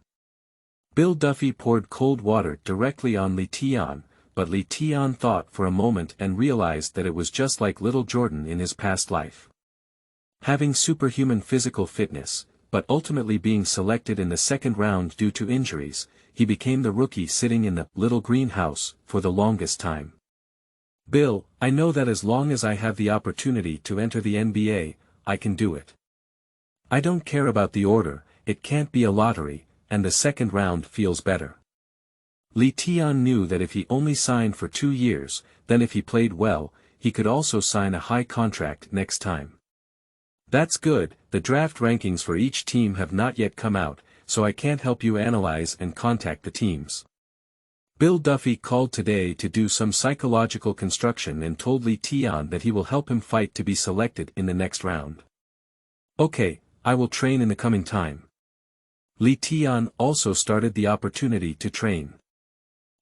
Bill Duffy poured cold water directly on Li Tian, but Li Tian thought for a moment and realized that it was just like little Jordan in his past life. Having superhuman physical fitness, but ultimately being selected in the second round due to injuries, he became the rookie sitting in the little greenhouse for the longest time. "Bill, I know that as long as I have the opportunity to enter the NBA, I can do it. I don't care about the order, it can't be a lottery, and the second round feels better." Li Tian knew that if he only signed for 2 years, then if he played well, he could also sign a high contract next time. "That's good, the draft rankings for each team have not yet come out, so I can't help you analyze and contact the teams." Bill Duffy called today to do some psychological construction and told Li Tian that he will help him fight to be selected in the next round. "Okay, I will train in the coming time." Li Tian also started the opportunity to train.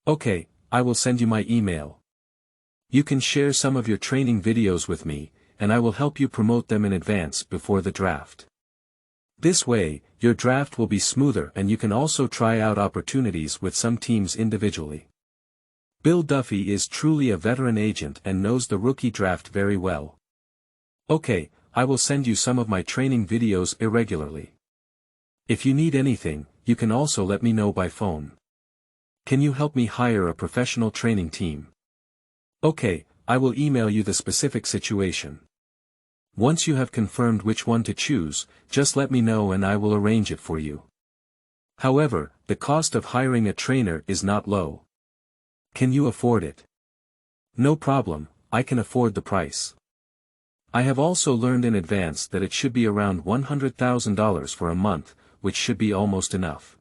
"Okay, I will send you my email. You can share some of your training videos with me, and I will help you promote them in advance before the draft. This way, your draft will be smoother and you can also try out opportunities with some teams individually." Bill Duffy is truly a veteran agent and knows the rookie draft very well. "Okay, I will send you some of my training videos irregularly. If you need anything, you can also let me know by phone. Can you help me hire a professional training team?" "Okay, I will email you the specific situation. Once you have confirmed which one to choose, just let me know and I will arrange it for you. However, the cost of hiring a trainer is not low. Can you afford it?" "No problem, I can afford the price. I have also learned in advance that it should be around $100,000 for a month, which should be almost enough."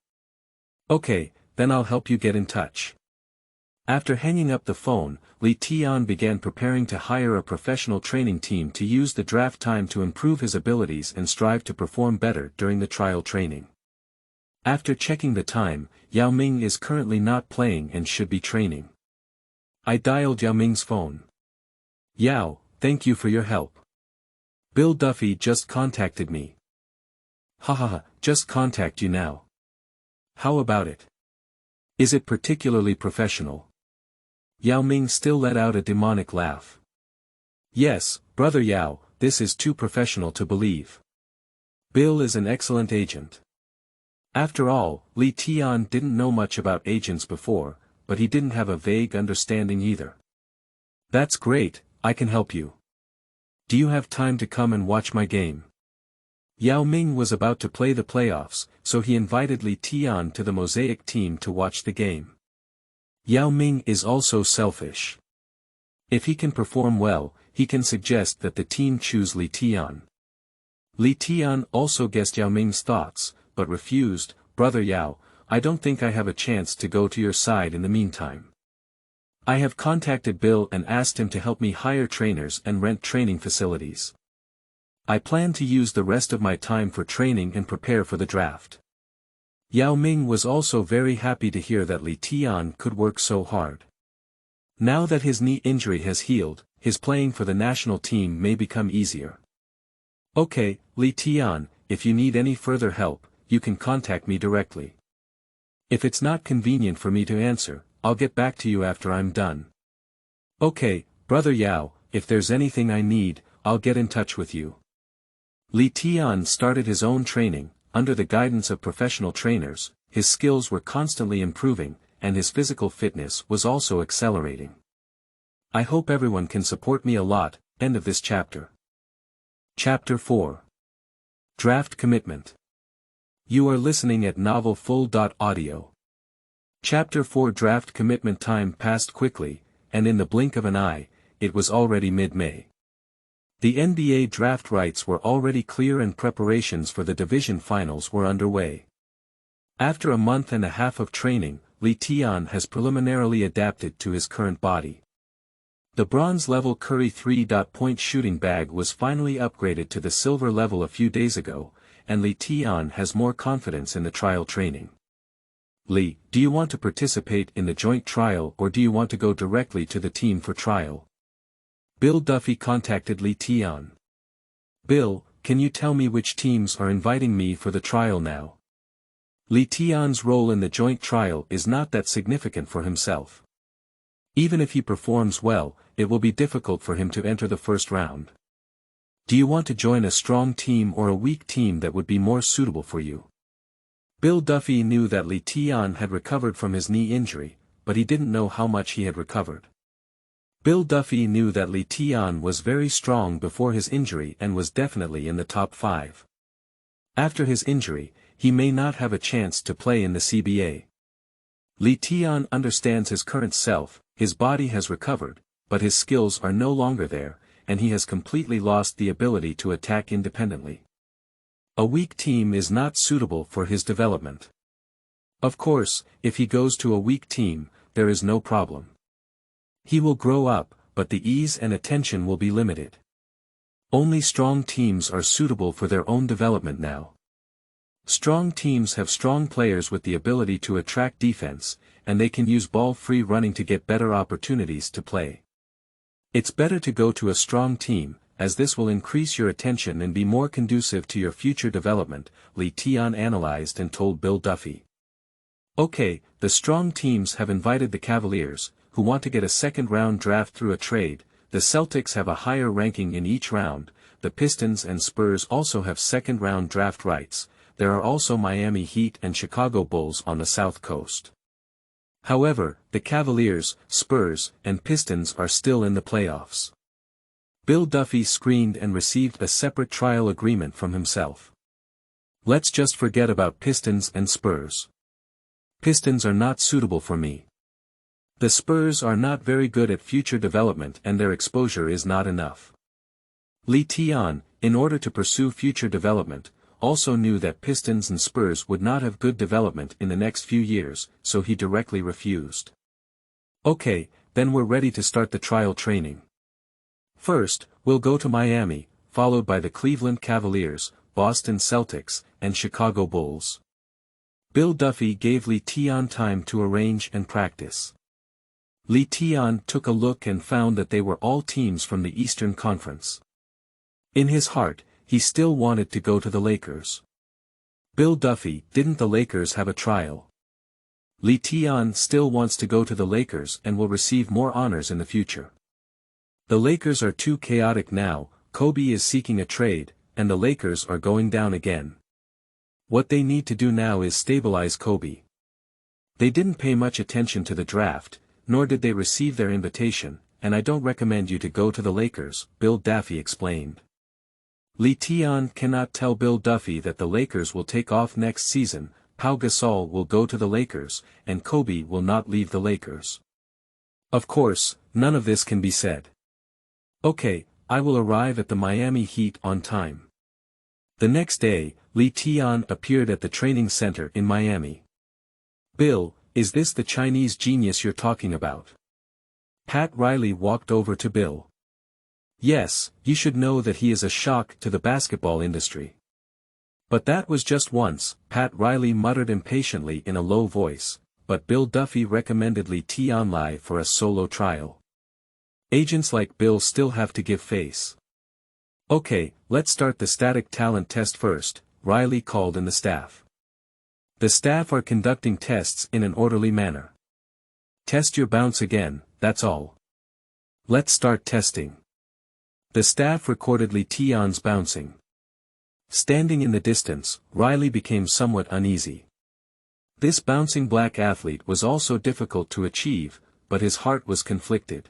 "Okay, then I'll help you get in touch." After hanging up the phone, Li Tian began preparing to hire a professional training team to use the draft time to improve his abilities and strive to perform better during the trial training. After checking the time, Yao Ming is currently not playing and should be training. I dialed Yao Ming's phone. "Yao, thank you for your help. Bill Duffy just contacted me." "Hahaha, just contact you now. How about it? Is it particularly professional?" Yao Ming still let out a demonic laugh. "Yes, brother Yao, this is too professional to believe. Bill is an excellent agent." After all, Li Tian didn't know much about agents before, but he didn't have a vague understanding either. That's great, I can help you. Do you have time to come and watch my game? Yao Ming was about to play the playoffs, so he invited Li Tian to the Mosaic team to watch the game. Yao Ming is also selfish. If he can perform well, he can suggest that the team choose Li Tian. Li Tian also guessed Yao Ming's thoughts, but refused. Brother Yao, I don't think I have a chance to go to your side in the meantime. I have contacted Bill and asked him to help me hire trainers and rent training facilities. I plan to use the rest of my time for training and prepare for the draft. Yao Ming was also very happy to hear that Li Tian could work so hard. Now that his knee injury has healed, his playing for the national team may become easier. Okay, Li Tian, if you need any further help, you can contact me directly. If it's not convenient for me to answer, I'll get back to you after I'm done. Okay, Brother Yao, if there's anything I need, I'll get in touch with you. Li Tian started his own training. Under the guidance of professional trainers, his skills were constantly improving, and his physical fitness was also accelerating. I hope everyone can support me a lot. End of this chapter. Chapter 4. Draft Commitment. You are listening at novelfull.audio. Chapter 4. Draft Commitment. Time passed quickly, and in the blink of an eye, it was already mid-May. The NBA draft rights were already clear and preparations for the division finals were underway. After a month and a half of training, Li Tian has preliminarily adapted to his current body. The bronze-level Curry 3-point shooting bag was finally upgraded to the silver level a few days ago, and Li Tian has more confidence in the trial training. Li, do you want to participate in the joint trial or do you want to go directly to the team for trial? Bill Duffy contacted Li Tian. Bill, can you tell me which teams are inviting me for the trial now? Li Tian's role in the joint trial is not that significant for himself. Even if he performs well, it will be difficult for him to enter the first round. Do you want to join a strong team or a weak team that would be more suitable for you? Bill Duffy knew that Li Tian had recovered from his knee injury, but he didn't know how much he had recovered. Bill Duffy knew that Li Tian was very strong before his injury and was definitely in the top 5. After his injury, he may not have a chance to play in the CBA. Li Tian understands his current self, his body has recovered, but his skills are no longer there, and he has completely lost the ability to attack independently. A weak team is not suitable for his development. Of course, if he goes to a weak team, there is no problem. He will grow up, but the ease and attention will be limited. Only strong teams are suitable for their own development now. Strong teams have strong players with the ability to attract defense, and they can use ball-free running to get better opportunities to play. It's better to go to a strong team, as this will increase your attention and be more conducive to your future development, Li Tian analyzed and told Bill Duffy. Okay, the strong teams have invited the Cavaliers, who want to get a second-round draft through a trade. The Celtics have a higher ranking in each round, the Pistons and Spurs also have second-round draft rights. There are also Miami Heat and Chicago Bulls on the South Coast. However, the Cavaliers, Spurs, and Pistons are still in the playoffs. Bill Duffy screened and received a separate trial agreement from himself. Let's just forget about Pistons and Spurs. Pistons are not suitable for me. The Spurs are not very good at future development and their exposure is not enough. Li Tian, in order to pursue future development, also knew that Pistons and Spurs would not have good development in the next few years, so he directly refused. Okay, then we're ready to start the trial training. First, we'll go to Miami, followed by the Cleveland Cavaliers, Boston Celtics, and Chicago Bulls. Bill Duffy gave Li Tian time to arrange and practice. Li Tian took a look and found that they were all teams from the Eastern Conference. In his heart, he still wanted to go to the Lakers. Bill Duffy, didn't the Lakers have a trial? Li Tian still wants to go to the Lakers and will receive more honors in the future. The Lakers are too chaotic now, Kobe is seeking a trade, and the Lakers are going down again. What they need to do now is stabilize Kobe. They didn't pay much attention to the draft, nor did they receive their invitation, and I don't recommend you to go to the Lakers, Bill Daffy explained. Lee Tian cannot tell Bill Duffy that the Lakers will take off next season, Pau Gasol will go to the Lakers, and Kobe will not leave the Lakers. Of course, none of this can be said. Okay, I will arrive at the Miami Heat on time. The next day, Lee Tian appeared at the training center in Miami. Bill, is this the Chinese genius you're talking about? Pat Riley walked over to Bill. Yes, you should know that he is a shock to the basketball industry. But that was just once, Pat Riley muttered impatiently in a low voice, but Bill Duffy recommended Lee Tianli for a solo trial. Agents like Bill still have to give face. Okay, let's start the static talent test first, Riley called in the staff. The staff are conducting tests in an orderly manner. Test your bounce again, that's all. Let's start testing. The staff recorded Lee Tian's bouncing. Standing in the distance, Riley became somewhat uneasy. This bouncing black athlete was also difficult to achieve, but his heart was conflicted.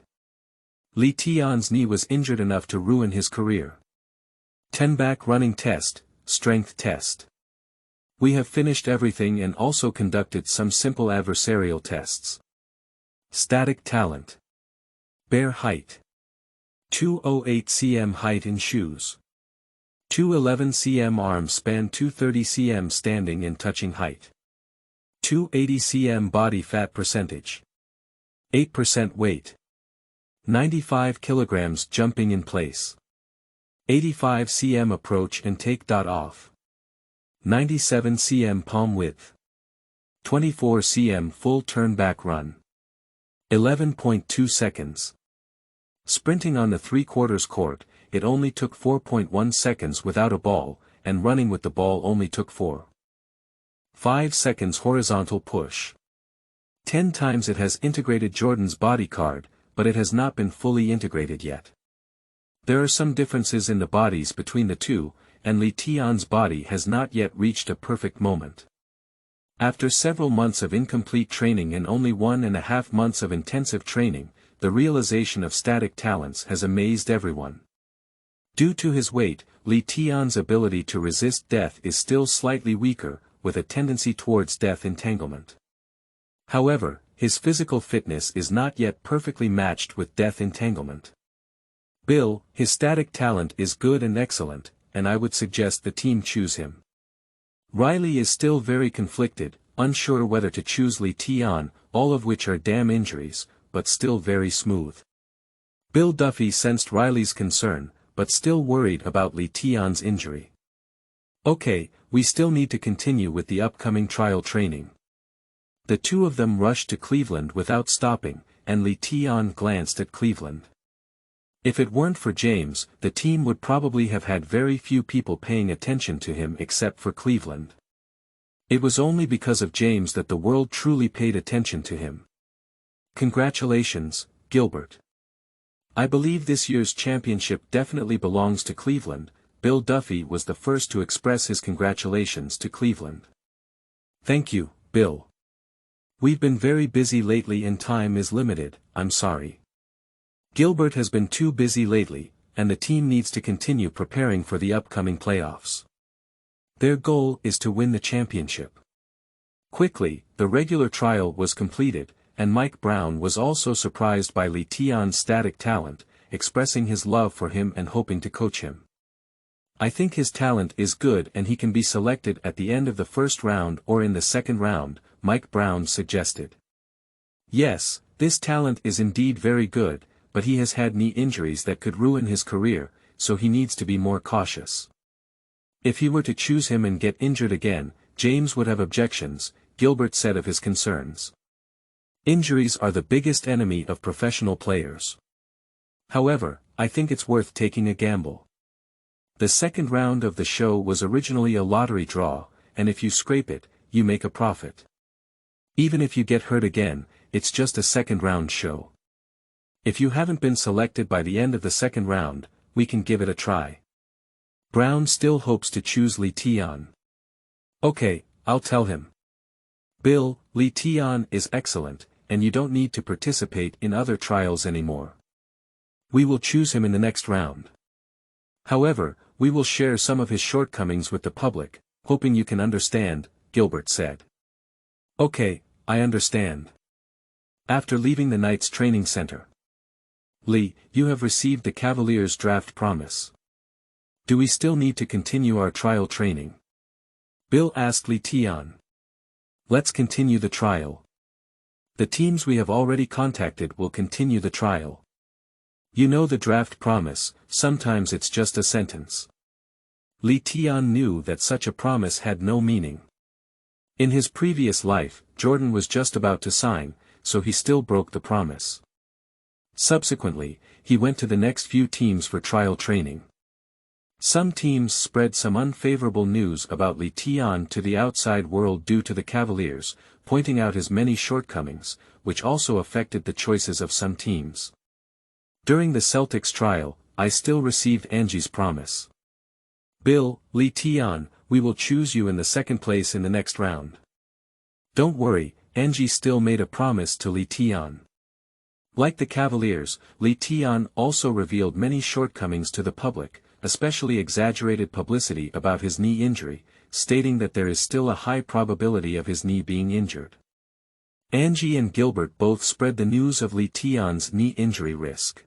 Lee Tian's knee was injured enough to ruin his career. 10 back running test, strength test. We have finished everything and also conducted some simple adversarial tests. Static talent. Bare height. 208 cm height in shoes. 211 cm arm span, 230 cm standing and touching height. 280 cm body fat percentage. 8% weight. 95 kilograms jumping in place. 85 cm approach and take. Off. 97 cm palm width. 24 cm full turn back run. 11.2 seconds. Sprinting on the 3/4 court, it only took 4.1 seconds without a ball, and running with the ball only took 4.5 seconds horizontal push. 10 times it has integrated Jordan's body card, but it has not been fully integrated yet. There are some differences in the bodies between the two, and Lee Tian's body has not yet reached a perfect moment. After several months of incomplete training and only 1.5 months of intensive training, the realization of static talents has amazed everyone. Due to his weight, Lee Tian's ability to resist death is still slightly weaker, with a tendency towards death entanglement. However, his physical fitness is not yet perfectly matched with death entanglement. Bill, his static talent is good and excellent, and I would suggest the team choose him. Riley is still very conflicted, unsure whether to choose Lee Tian, all of which are damn injuries, but still very smooth. Bill Duffy sensed Riley's concern, but still worried about Lee Tian's injury. Okay, we still need to continue with the upcoming trial training. The two of them rushed to Cleveland without stopping, and Lee Tian glanced at Cleveland. If it weren't for James, the team would probably have had very few people paying attention to him except for Cleveland. It was only because of James that the world truly paid attention to him. Congratulations, Gilbert. I believe this year's championship definitely belongs to Cleveland. Bill Duffy was the first to express his congratulations to Cleveland. Thank you, Bill. We've been very busy lately and time is limited, I'm sorry. Gilbert has been too busy lately, and the team needs to continue preparing for the upcoming playoffs. Their goal is to win the championship. Quickly, the regular trial was completed, and Mike Brown was also surprised by Lee Tian's static talent, expressing his love for him and hoping to coach him. I think his talent is good and he can be selected at the end of the first round or in the second round, Mike Brown suggested. Yes, this talent is indeed very good, but he has had knee injuries that could ruin his career, so he needs to be more cautious. If he were to choose him and get injured again, James would have objections, Gilbert said of his concerns. Injuries are the biggest enemy of professional players. However, I think it's worth taking a gamble. The second round of the show was originally a lottery draw, and if you scrape it, you make a profit. Even if you get hurt again, it's just a second round show. If you haven't been selected by the end of the second round, we can give it a try. Brown still hopes to choose Lee Tian. Okay, I'll tell him. Bill, Li Tian is excellent, and you don't need to participate in other trials anymore. We will choose him in the next round. However, we will share some of his shortcomings with the public, hoping you can understand, Gilbert said. Okay, I understand. After leaving the Knights training center. Li, you have received the Cavaliers draft promise. Do we still need to continue our trial training? Bill asked Li Tian. Let's continue the trial. The teams we have already contacted will continue the trial. You know the draft promise, sometimes it's just a sentence. Li Tian knew that such a promise had no meaning. In his previous life, Jordan was just about to sign, so he still broke the promise. Subsequently, he went to the next few teams for trial training. Some teams spread some unfavorable news about Li Tian to the outside world due to the Cavaliers, pointing out his many shortcomings, which also affected the choices of some teams. During the Celtics trial, I still received Anji's promise. Bill, Li Tian, we will choose you in the second place in the next round. Don't worry, Anji still made a promise to Li Tian. Like the Cavaliers, Li Tian also revealed many shortcomings to the public, especially exaggerated publicity about his knee injury, stating that there is still a high probability of his knee being injured. Anji and Gilbert both spread the news of Li Tian's knee injury risk.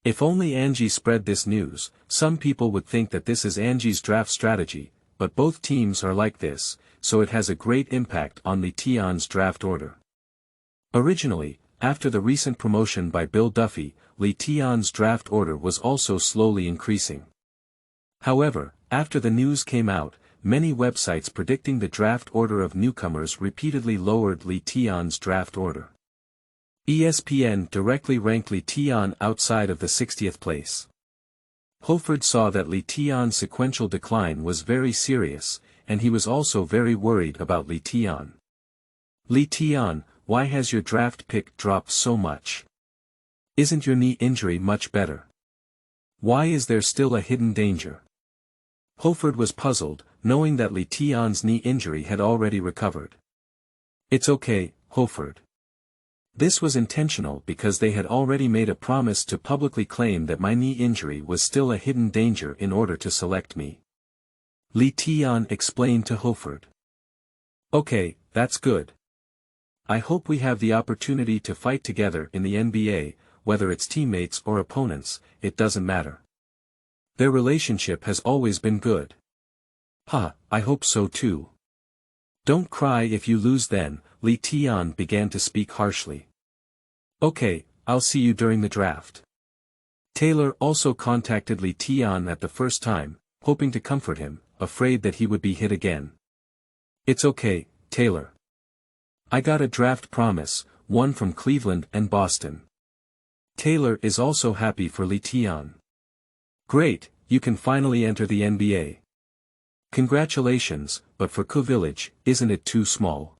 If only Anji spread this news, some people would think that this is Anji's draft strategy, but both teams are like this, so it has a great impact on Li Tian's draft order. Originally, after the recent promotion by Bill Duffy, Li Tian's draft order was also slowly increasing. However, after the news came out, many websites predicting the draft order of newcomers repeatedly lowered Li Tian's draft order. ESPN directly ranked Li Tian outside of the 60th place. Holford saw that Li Tian's sequential decline was very serious, and he was also very worried about Li Tian. Li Tian, why has your draft pick dropped so much? Isn't your knee injury much better? Why is there still a hidden danger? Holford was puzzled, knowing that Li Tian's knee injury had already recovered. It's okay, Holford. This was intentional because they had already made a promise to publicly claim that my knee injury was still a hidden danger in order to select me. Li Tian explained to Holford. Okay, that's good. I hope we have the opportunity to fight together in the NBA, whether it's teammates or opponents, it doesn't matter. Their relationship has always been good. I hope so too. Don't cry if you lose then, Li Tian began to speak harshly. Okay, I'll see you during the draft. Taylor also contacted Li Tian at the first time, hoping to comfort him, afraid that he would be hit again. It's okay, Taylor. I got a draft promise, one from Cleveland and Boston. Taylor is also happy for Li Tian. Great, you can finally enter the NBA. Congratulations, but for Ku Village, isn't it too small?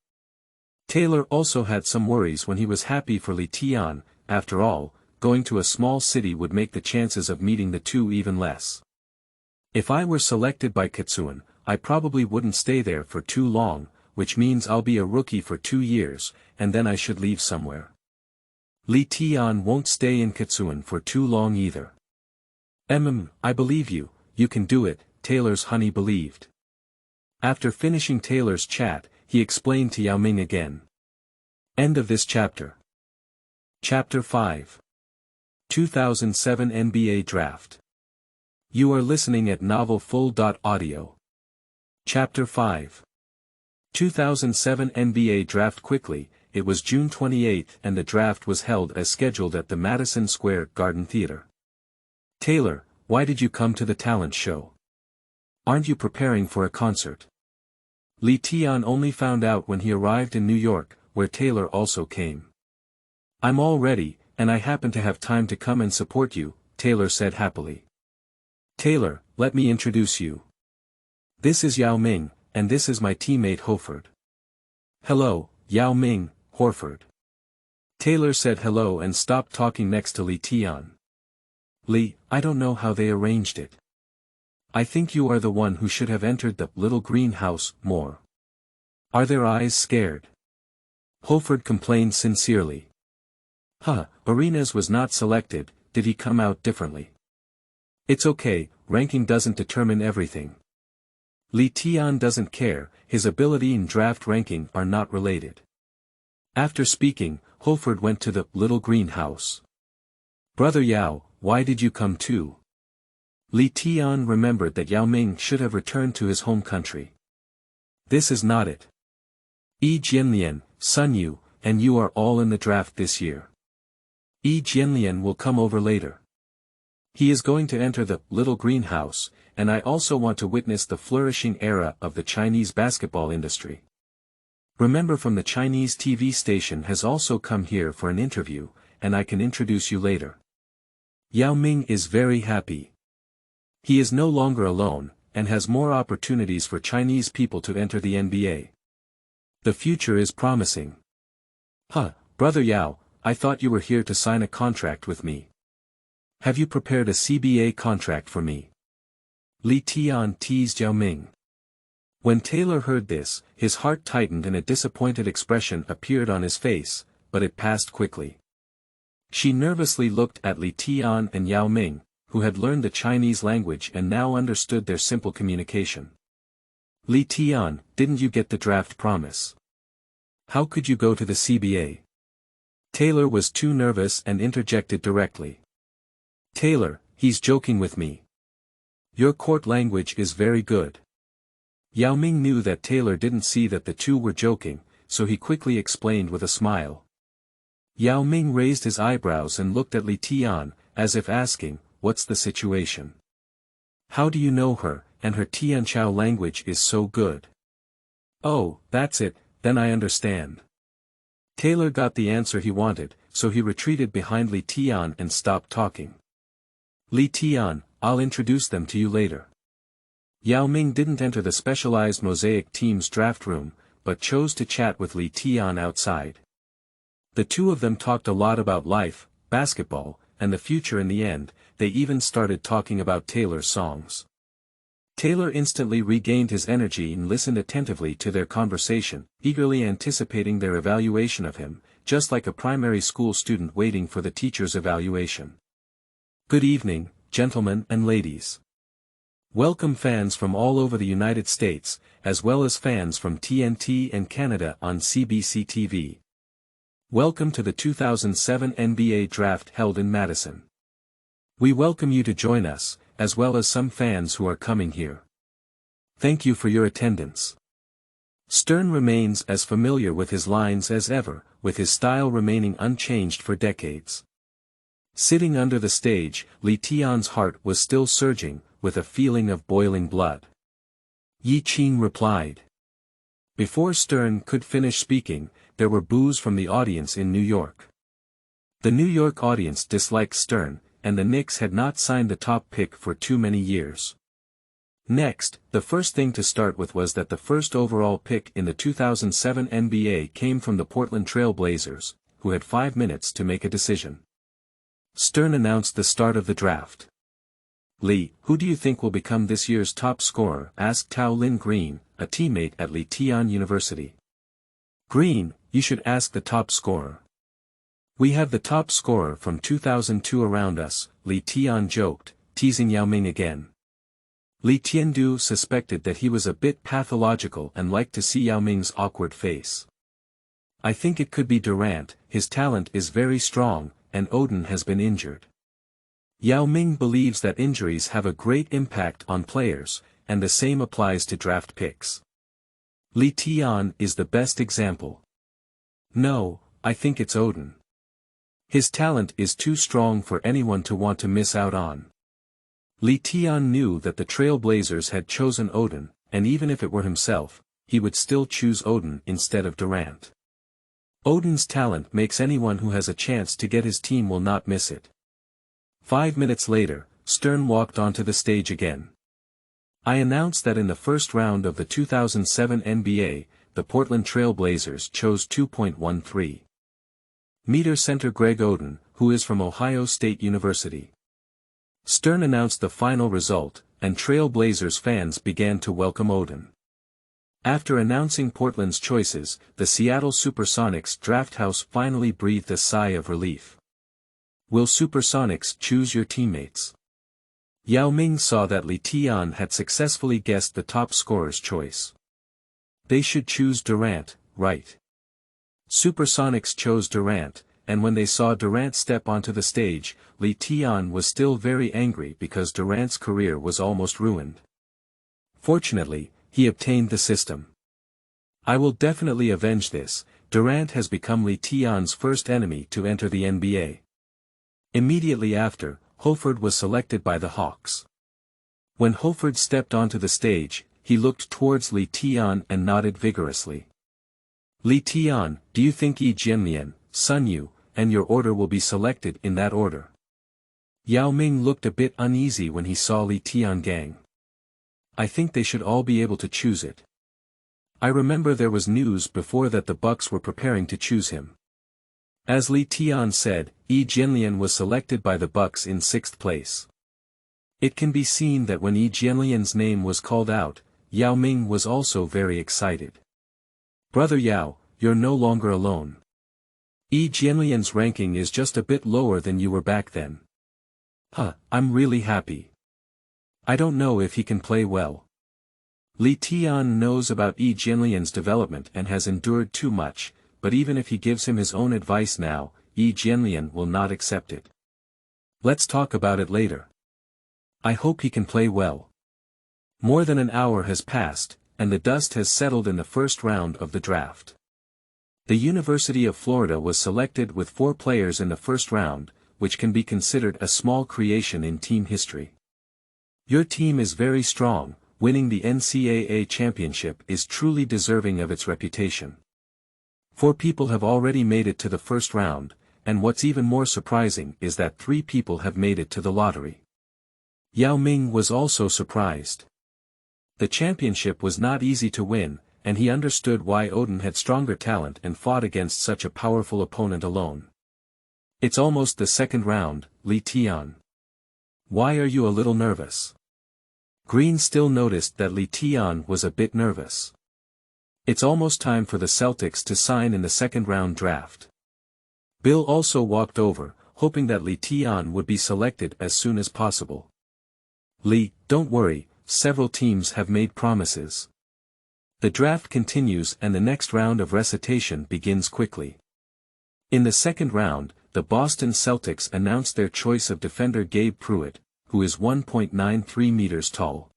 Taylor also had some worries when he was happy for Li Tian. After all, going to a small city would make the chances of meeting the two even less. If I were selected by Kitsuan, I probably wouldn't stay there for too long, which means I'll be a rookie for 2 years, and then I should leave somewhere. Li Tian won't stay in Kitsuan for too long either. I believe you, you can do it, Taylor's honey believed. After finishing Taylor's chat, he explained to Yao Ming again. End of this chapter. Chapter 5. 2007 NBA Draft. You are listening at novelfull.audio. Chapter 5. 2007 NBA Draft. Quickly, it was June 28 and the draft was held as scheduled at the Madison Square Garden Theater. Taylor, why did you come to the talent show? Aren't you preparing for a concert? Li Tian only found out when he arrived in New York, where Taylor also came. I'm all ready, and I happen to have time to come and support you, Taylor said happily. Taylor, let me introduce you. This is Yao Ming, and this is my teammate Holford. Hello, Yao Ming, Horford. Taylor said hello and stopped talking next to Li Tian. Li, I don't know how they arranged it. I think you are the one who should have entered the little greenhouse more. Are their eyes scared? Holford complained sincerely. Arenas was not selected, did he come out differently? It's okay, ranking doesn't determine everything. Li Tian doesn't care, his ability and draft ranking are not related. After speaking, Holford went to the little greenhouse. Brother Yao, why did you come too? Li Tian remembered that Yao Ming should have returned to his home country. This is not it. Jianlian, Sun Yu, and you are all in the draft this year. Jianlian will come over later. He is going to enter the little greenhouse, and I also want to witness the flourishing era of the Chinese basketball industry. Remember from the Chinese TV station has also come here for an interview, and I can introduce you later. Yao Ming is very happy. He is no longer alone, and has more opportunities for Chinese people to enter the NBA. The future is promising. Brother Yao, I thought you were here to sign a contract with me. Have you prepared a CBA contract for me? Li Tian teased Yao Ming. When Taylor heard this, his heart tightened and a disappointed expression appeared on his face, but it passed quickly. She nervously looked at Li Tian and Yao Ming, who had learned the Chinese language and now understood their simple communication. Li Tian, didn't you get the draft promise? How could you go to the CBA? Taylor was too nervous and interjected directly. Taylor, he's joking with me. Your court language is very good. Yao Ming knew that Taylor didn't see that the two were joking, so he quickly explained with a smile. Yao Ming raised his eyebrows and looked at Li Tian, as if asking, what's the situation? How do you know her, and her Tianchao language is so good? Oh, that's it, then I understand. Taylor got the answer he wanted, so he retreated behind Li Tian and stopped talking. Li Tian, I'll introduce them to you later. Yao Ming didn't enter the specialized Mosaic team's draft room, but chose to chat with Li Tian outside. The two of them talked a lot about life, basketball, and the future. In the end, they even started talking about Taylor's songs. Taylor instantly regained his energy and listened attentively to their conversation, eagerly anticipating their evaluation of him, just like a primary school student waiting for the teacher's evaluation. Good evening, gentlemen and ladies. Welcome fans from all over the United States, as well as fans from TNT and Canada on CBC TV. Welcome to the 2007 NBA Draft held in Madison. We welcome you to join us, as well as some fans who are coming here. Thank you for your attendance. Stern remains as familiar with his lines as ever, with his style remaining unchanged for decades. Sitting under the stage, Li Tian's heart was still surging, with a feeling of boiling blood. Yi Qing replied. Before Stern could finish speaking, there were boos from the audience in New York. The New York audience disliked Stern, and the Knicks had not signed the top pick for too many years. Next, the first thing to start with was that the first overall pick in the 2007 NBA came from the Portland Trail Blazers, who had 5 minutes to make a decision. Stern announced the start of the draft. Li, who do you think will become this year's top scorer? Asked Tao Lin Green, a teammate at Li Tian University. Green, you should ask the top scorer. We have the top scorer from 2002 around us, Li Tian joked, teasing Yao Ming again. Li Tiandu suspected that he was a bit pathological and liked to see Yao Ming's awkward face. I think it could be Durant, his talent is very strong, and Odin has been injured. Yao Ming believes that injuries have a great impact on players, and the same applies to draft picks. Li Tian is the best example. No, I think it's Odin. His talent is too strong for anyone to want to miss out on. Li Tian knew that the Trailblazers had chosen Odin, and even if it were himself, he would still choose Odin instead of Durant. Odin's talent makes anyone who has a chance to get his team will not miss it. 5 minutes later, Stern walked onto the stage again. I announced that in the first round of the 2007 NBA, the Portland Trail Blazers chose 2.13 meter center Greg Oden, who is from Ohio State University. Stern announced the final result, and Trail Blazers fans began to welcome Oden. After announcing Portland's choices, the Seattle Supersonics draft house finally breathed a sigh of relief. Will Supersonics choose your teammates? Yao Ming saw that Li Tian had successfully guessed the top scorer's choice. They should choose Durant, right? Supersonics chose Durant, and when they saw Durant step onto the stage, Li Tian was still very angry because Durant's career was almost ruined. Fortunately, he obtained the system. I will definitely avenge this. Durant has become Li Tian's first enemy to enter the NBA. Immediately after, Hofford was selected by the Hawks. When Hofford stepped onto the stage, he looked towards Li Tian and nodded vigorously. Li Tian, do you think Yi Jianlian, Sun Yu, and your order will be selected in that order? Yao Ming looked a bit uneasy when he saw Li Tian gang. I think they should all be able to choose it. I remember there was news before that the Bucks were preparing to choose him. As Li Tian said, Yi Jianlian was selected by the Bucks in 6th place. It can be seen that when Yi Jianlian's name was called out, Yao Ming was also very excited. Brother Yao, you're no longer alone. Yi Jianlian's ranking is just a bit lower than you were back then. I'm really happy. I don't know if he can play well. Li Tian knows about Yi Jianlian's development and has endured too much, but even if he gives him his own advice now, Yi Jianlian will not accept it. Let's talk about it later. I hope he can play well. More than an hour has passed, and the dust has settled in the first round of the draft. The University of Florida was selected with 4 players in the first round, which can be considered a small creation in team history. Your team is very strong, winning the NCAA championship is truly deserving of its reputation. 4 people have already made it to the first round, and what's even more surprising is that 3 people have made it to the lottery. Yao Ming was also surprised. The championship was not easy to win, and he understood why Odin had stronger talent and fought against such a powerful opponent alone. It's almost the second round, Li Tian. Why are you a little nervous? Green still noticed that Li Tian was a bit nervous. It's almost time for the Celtics to sign in the second round draft. Bill also walked over, hoping that Li Tian would be selected as soon as possible. Li, don't worry, several teams have made promises. The draft continues and the next round of recitation begins quickly. In the second round, the Boston Celtics announced their choice of defender Gabe Pruitt, who is 1.93 meters tall.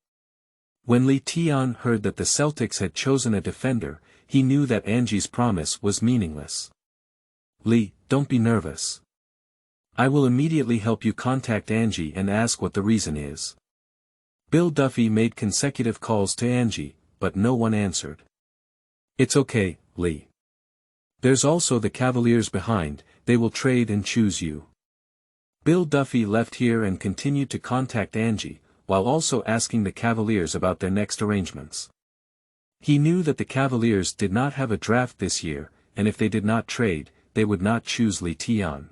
When Li Tian heard that the Celtics had chosen a defender, he knew that Anji's promise was meaningless. Li, don't be nervous. I will immediately help you contact Anji and ask what the reason is. Bill Duffy made consecutive calls to Anji, but no one answered. It's okay, Li. There's also the Cavaliers behind, they will trade and choose you. Bill Duffy left here and continued to contact Anji, while also asking the Cavaliers about their next arrangements. He knew that the Cavaliers did not have a draft this year, and if they did not trade, they would not choose Li Tian.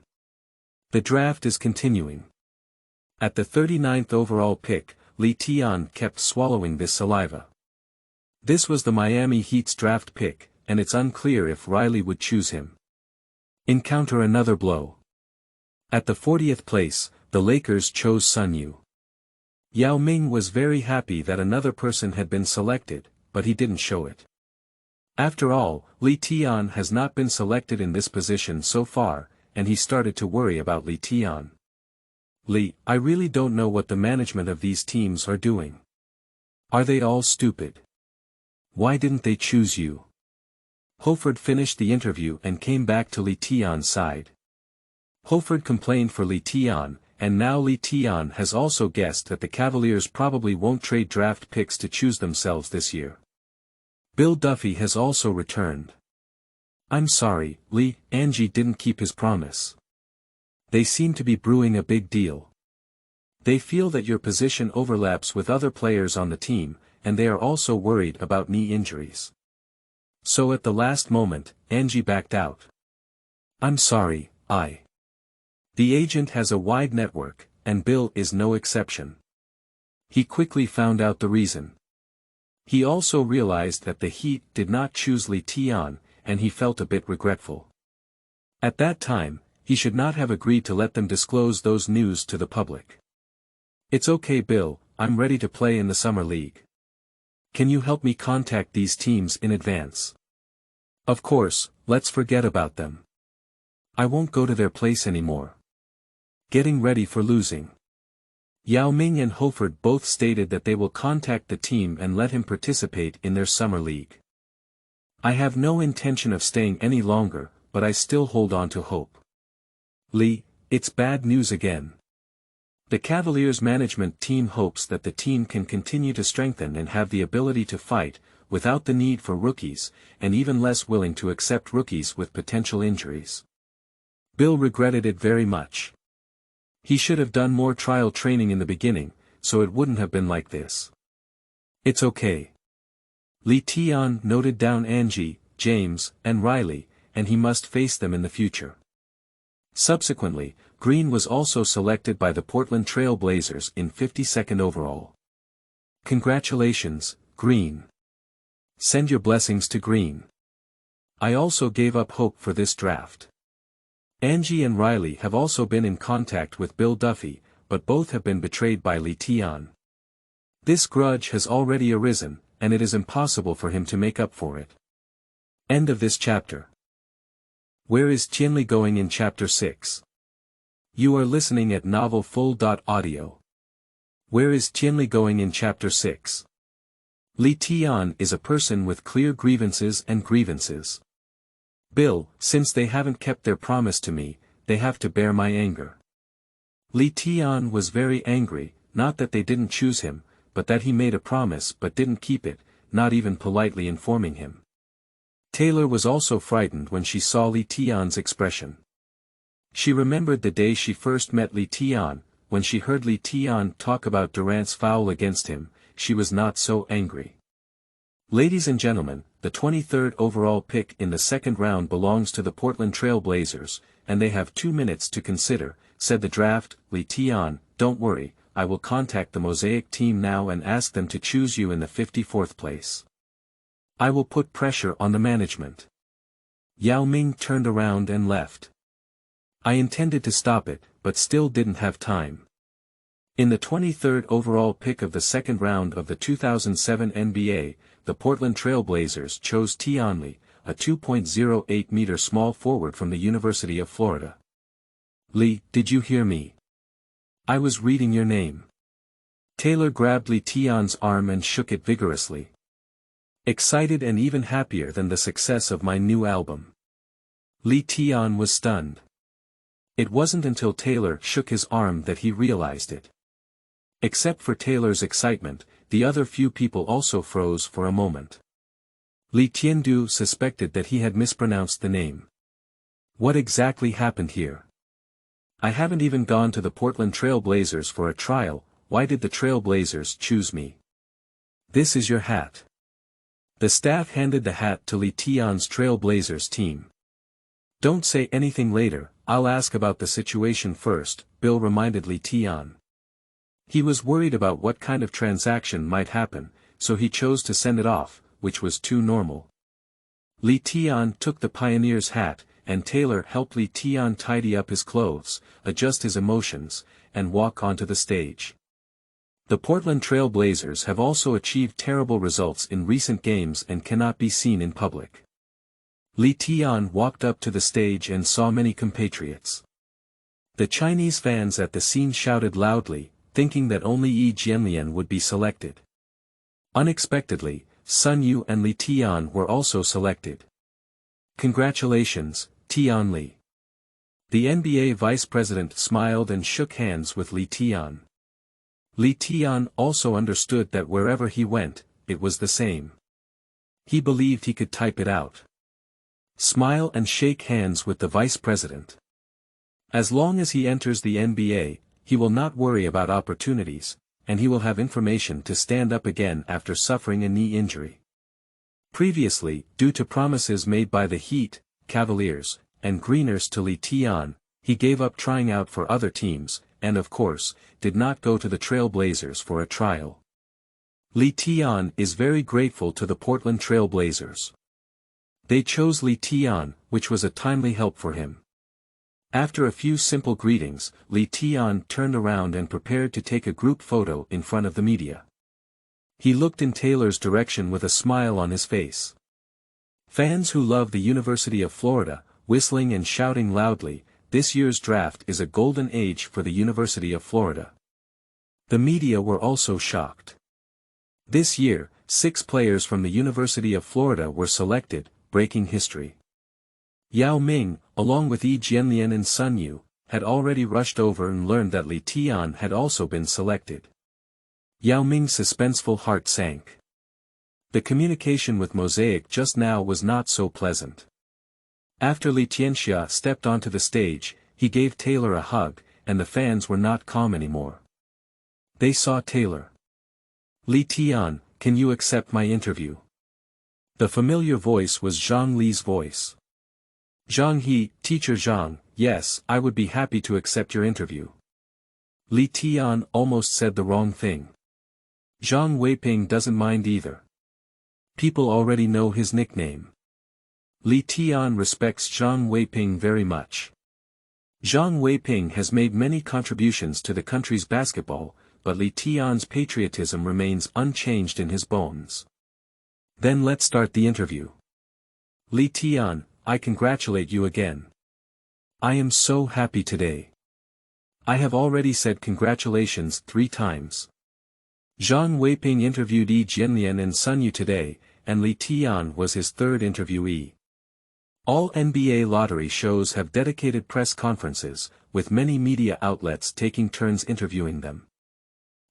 The draft is continuing. At the 39th overall pick, Li Tian kept swallowing this saliva. This was the Miami Heat's draft pick, and it's unclear if Riley would choose him. Encounter another blow. At the 40th place, the Lakers chose Sun Yu. Yao Ming was very happy that another person had been selected, but he didn't show it. After all, Li Tian has not been selected in this position so far, and he started to worry about Li Tian. Li, I really don't know what the management of these teams are doing. Are they all stupid? Why didn't they choose you? Hofford finished the interview and came back to Li Tian's side. Hofford complained for Li Tian, and now Li Tian has also guessed that the Cavaliers probably won't trade draft picks to choose themselves this year. Bill Duffy has also returned. I'm sorry, Li, Anji didn't keep his promise. They seem to be brewing a big deal. They feel that your position overlaps with other players on the team, and they are also worried about knee injuries. So at the last moment, Anji backed out. I'm sorry, The agent has a wide network, and Bill is no exception. He quickly found out the reason. He also realized that the Heat did not choose Li Tian, and he felt a bit regretful. At that time, he should not have agreed to let them disclose those news to the public. "It's okay, Bill, I'm ready to play in the summer league. Can you help me contact these teams in advance?" "Of course, let's forget about them. I won't go to their place anymore." Getting ready for losing. Yao Ming and Hoford both stated that they will contact the team and let him participate in their summer league. "I have no intention of staying any longer, but I still hold on to hope." Li, it's bad news again. The Cavaliers management team hopes that the team can continue to strengthen and have the ability to fight, without the need for rookies, and even less willing to accept rookies with potential injuries. Bill regretted it very much. He should have done more trial training in the beginning, so it wouldn't have been like this. "It's okay." Li Tian noted down Anji, James, and Riley, and he must face them in the future. Subsequently, Green was also selected by the Portland Trail Blazers in 52nd overall. Congratulations, Green. Send your blessings to Green. I also gave up hope for this draft. Anji and Riley have also been in contact with Bill Duffy, but both have been betrayed by Li Tian. This grudge has already arisen, and it is impossible for him to make up for it. End of this chapter. Where is Tianli going in Chapter 6? You are listening at novelfull.audio. Where is Tianli going in Chapter 6? Li Tian is a person with clear grievances and grievances. Bill, since they haven't kept their promise to me, they have to bear my anger. Li Tian was very angry, not that they didn't choose him, but that he made a promise but didn't keep it, not even politely informing him. Taylor was also frightened when she saw Li Tian's expression. She remembered the day she first met Li Tian. When she heard Li Tian talk about Durant's foul against him, she was not so angry. Ladies and gentlemen, the 23rd overall pick in the second round belongs to the Portland Trail Blazers, and they have 2 minutes to consider, said the draft. Li Tian, don't worry, I will contact the Mosaic team now and ask them to choose you in the 54th place. I will put pressure on the management. Yao Ming turned around and left. I intended to stop it, but still didn't have time. In the 23rd overall pick of the second round of the 2007 NBA, the Portland Trail Blazers chose Tianli, a 2.08-meter small forward from the University of Florida. Li, did you hear me? I was reading your name. Taylor grabbed Li Tian's arm and shook it vigorously. Excited and even happier than the success of my new album. Li Tian was stunned. It wasn't until Taylor shook his arm that he realized it. Except for Taylor's excitement, the other few people also froze for a moment. Li Tiandu suspected that he had mispronounced the name. What exactly happened here? I haven't even gone to the Portland Trail Blazers for a trial. Why did the Trail Blazers choose me? This is your hat. The staff handed the hat to Li Tian's Trail Blazers team. Don't say anything later, I'll ask about the situation first, Bill reminded Li Tian. He was worried about what kind of transaction might happen, so he chose to send it off, which was too normal. Li Tian took the Pioneer's hat, and Taylor helped Li Tian tidy up his clothes, adjust his emotions, and walk onto the stage. The Portland Trail Blazers have also achieved terrible results in recent games and cannot be seen in public. Li Tian walked up to the stage and saw many compatriots. The Chinese fans at the scene shouted loudly, thinking that only Yi Jianlian would be selected. Unexpectedly, Sun Yu and Li Tian were also selected. Congratulations, Tianli. The NBA vice president smiled and shook hands with Li Tian. Li Tian also understood that wherever he went, it was the same. He believed he could type it out. Smile and shake hands with the vice president. As long as he enters the NBA, he will not worry about opportunities, and he will have information to stand up again after suffering a knee injury. Previously, due to promises made by the Heat, Cavaliers, and Greeners to Li Tian, he gave up trying out for other teams, and of course, did not go to the Trail Blazers for a trial. Li Tian is very grateful to the Portland Trail Blazers. They chose Li Tian, which was a timely help for him. After a few simple greetings, Li Tian turned around and prepared to take a group photo in front of the media. He looked in Taylor's direction with a smile on his face. Fans who love the University of Florida, whistling and shouting loudly, this year's draft is a golden age for the University of Florida. The media were also shocked. This year, 6 players from the University of Florida were selected, breaking history. Yao Ming, along with Yi Jianlian and Sun Yu, had already rushed over and learned that Li Tian had also been selected. Yao Ming's suspenseful heart sank. The communication with Mosaic just now was not so pleasant. After Li Tianxia stepped onto the stage, he gave Taylor a hug, and the fans were not calm anymore. They saw Taylor. Li Tian, can you accept my interview? The familiar voice was Zhang Li's voice. Zhang He, Teacher Zhang, yes, I would be happy to accept your interview. Li Tian almost said the wrong thing. Zhang Weiping doesn't mind either. People already know his nickname. Li Tian respects Zhang Weiping very much. Zhang Weiping has made many contributions to the country's basketball, but Li Tian's patriotism remains unchanged in his bones. Then let's start the interview. Li Tian, I congratulate you again. I am so happy today. I have already said congratulations 3 times. Zhang Weiping interviewed Yi Jianlian and Sun Yu today, and Li Tian was his 3rd interviewee. All NBA lottery shows have dedicated press conferences, with many media outlets taking turns interviewing them.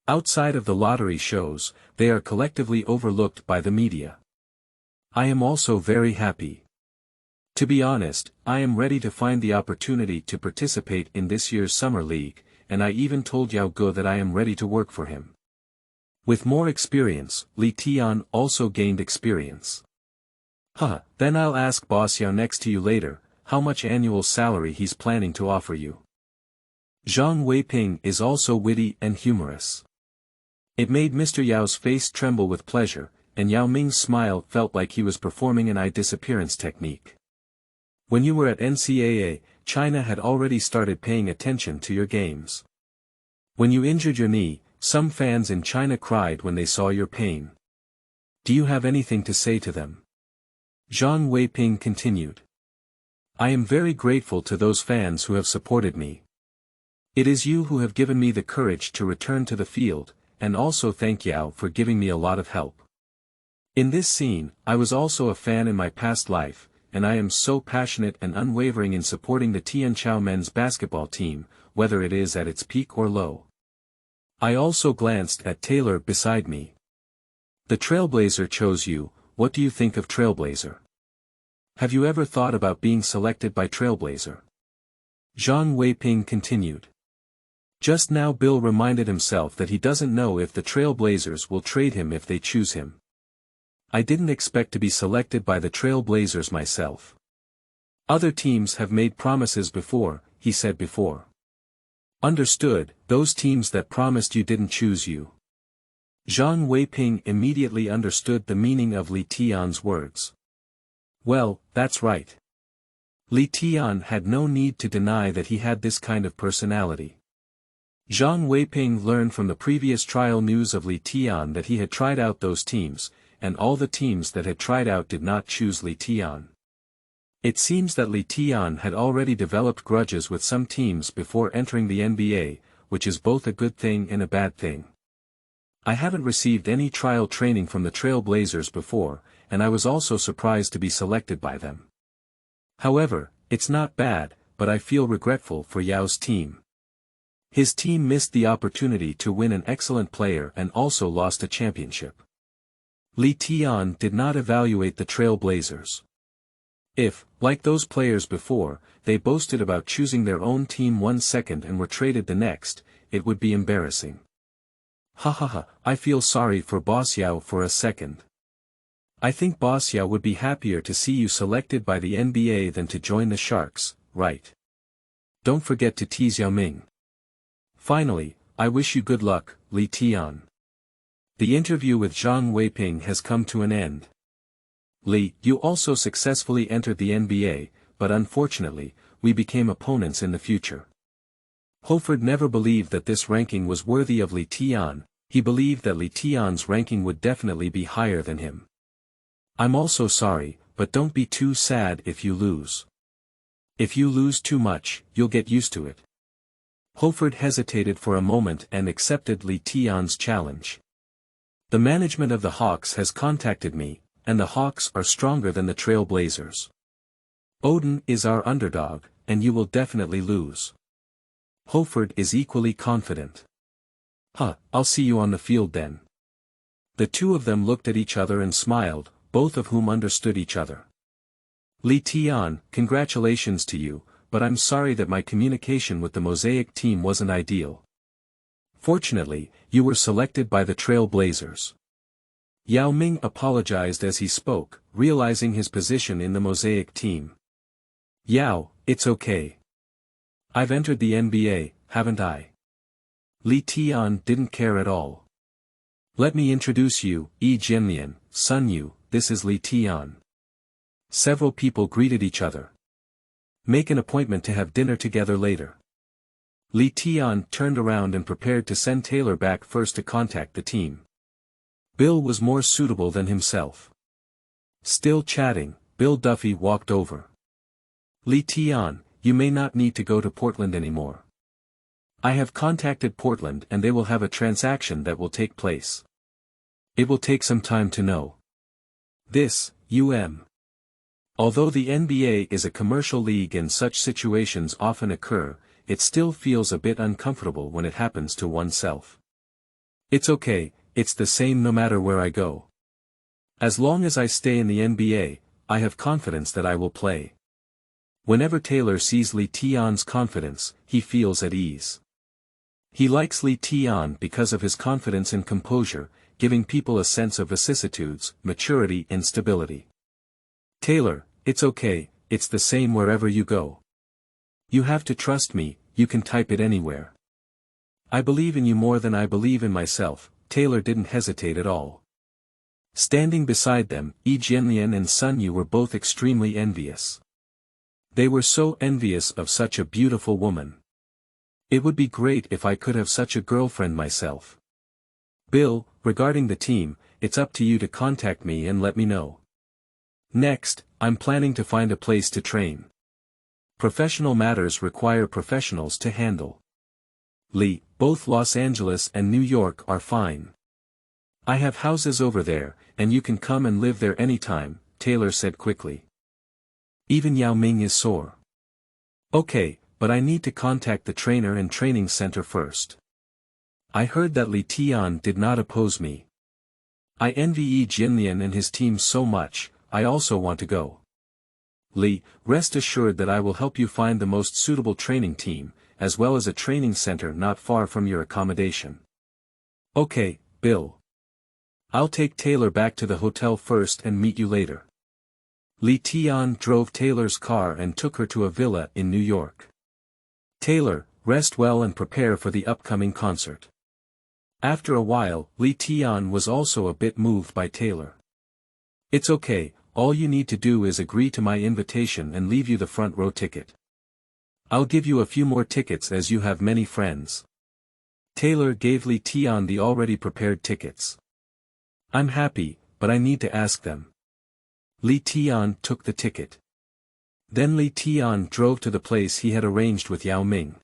Outside of the lottery shows, they are collectively overlooked by the media. I am also very happy. To be honest, I am ready to find the opportunity to participate in this year's Summer League, and I even told Yao Ge that I am ready to work for him. With more experience, Li Tian also gained experience. Then I'll ask Boss Yao next to you later, how much annual salary he's planning to offer you. Zhang Weiping is also witty and humorous. It made Mr. Yao's face tremble with pleasure, and Yao Ming's smile felt like he was performing an eye disappearance technique. When you were at NCAA, China had already started paying attention to your games. When you injured your knee, some fans in China cried when they saw your pain. Do you have anything to say to them? Zhang Weiping continued. I am very grateful to those fans who have supported me. It is you who have given me the courage to return to the field, and also thank Yao for giving me a lot of help. In this scene, I was also a fan in my past life, and I am so passionate and unwavering in supporting the Tianchao men's basketball team, whether it is at its peak or low. I also glanced at Taylor beside me. The Trailblazer chose you, what do you think of Trailblazer? Have you ever thought about being selected by Trailblazer? Zhang Weiping continued. Just now Bill reminded himself that he doesn't know if the Trailblazers will trade him if they choose him. I didn't expect to be selected by the Trailblazers myself. Other teams have made promises before, he said before. Understood, those teams that promised you didn't choose you. Zhang Weiping immediately understood the meaning of Li Tian's words. Well, that's right. Li Tian had no need to deny that he had this kind of personality. Zhang Weiping learned from the previous trial news of Li Tian that he had tried out those teams, and all the teams that had tried out did not choose Li Tian. It seems that Li Tian had already developed grudges with some teams before entering the NBA, which is both a good thing and a bad thing. I haven't received any trial training from the Trailblazers before, and I was also surprised to be selected by them. However, it's not bad, but I feel regretful for Yao's team. His team missed the opportunity to win an excellent player and also lost a championship. Li Tian did not evaluate the Trailblazers. If, like those players before, they boasted about choosing their own team 1 second and were traded the next, it would be embarrassing. I feel sorry for Boss Yao for a second. I think Boss Yao would be happier to see you selected by the NBA than to join the Sharks, right? Don't forget to tease Yao Ming. Finally, I wish you good luck, Li Tian. The interview with Zhang Weiping has come to an end. Li, you also successfully entered the NBA, but unfortunately, we became opponents in the future. Hoford never believed that this ranking was worthy of Li Tian. He believed that Li Tian's ranking would definitely be higher than him. I'm also sorry, but don't be too sad if you lose. If you lose too much, you'll get used to it. Hoford hesitated for a moment and accepted Li Tian's challenge. The management of the Hawks has contacted me, and the Hawks are stronger than the Trail Blazers. Odin is our underdog, and you will definitely lose. Hoford is equally confident. I'll see you on the field then. The two of them looked at each other and smiled, both of whom understood each other. Li Tian, congratulations to you, but I'm sorry that my communication with the Mosaic team wasn't ideal. Fortunately, you were selected by the Trail Blazers. Yao Ming apologized as he spoke, realizing his position in the Mosaic team. Yao, it's okay. I've entered the NBA, haven't I? Li Tian didn't care at all. Let me introduce you, Yi Jianlian, Sun Yu, this is Li Tian. Several people greeted each other. Make an appointment to have dinner together later. Li Tian turned around and prepared to send Taylor back first to contact the team. Bill was more suitable than himself. Still chatting, Bill Duffy walked over. Li Tian, you may not need to go to Portland anymore. I have contacted Portland and they will have a transaction that will take place. It will take some time to know. This, Although the NBA is a commercial league and such situations often occur, it still feels a bit uncomfortable when it happens to oneself. It's okay, it's the same no matter where I go. As long as I stay in the NBA, I have confidence that I will play. Whenever Taylor sees Li Tian's confidence, he feels at ease. He likes Li Tian because of his confidence and composure, giving people a sense of vicissitudes, maturity and stability. Taylor, it's okay, it's the same wherever you go. You have to trust me, you can type it anywhere. I believe in you more than I believe in myself. Taylor didn't hesitate at all. Standing beside them, Yi Jianlian and Sun Yu were both extremely envious. They were so envious of such a beautiful woman. It would be great if I could have such a girlfriend myself. Bill, regarding the team, it's up to you to contact me and let me know. Next, I'm planning to find a place to train. Professional matters require professionals to handle. Lee, both Los Angeles and New York are fine. I have houses over there, and you can come and live there anytime, Taylor said quickly. Even Yao Ming is sore. Okay, but I need to contact the trainer and training center first. I heard that Li Tian did not oppose me. I envy Yi Jianlian and his team so much, I also want to go. Li, rest assured that I will help you find the most suitable training team, as well as a training center not far from your accommodation. Okay, Bill. I'll take Taylor back to the hotel first and meet you later. Li Tian drove Taylor's car and took her to a villa in New York. Taylor, rest well and prepare for the upcoming concert. After a while, Li Tian was also a bit moved by Taylor. It's okay, all you need to do is agree to my invitation and leave you the front row ticket. I'll give you a few more tickets as you have many friends. Taylor gave Li Tian the already prepared tickets. I'm happy, but I need to ask them. Li Tian took the ticket. Then Li Tian drove to the place he had arranged with Yao Ming.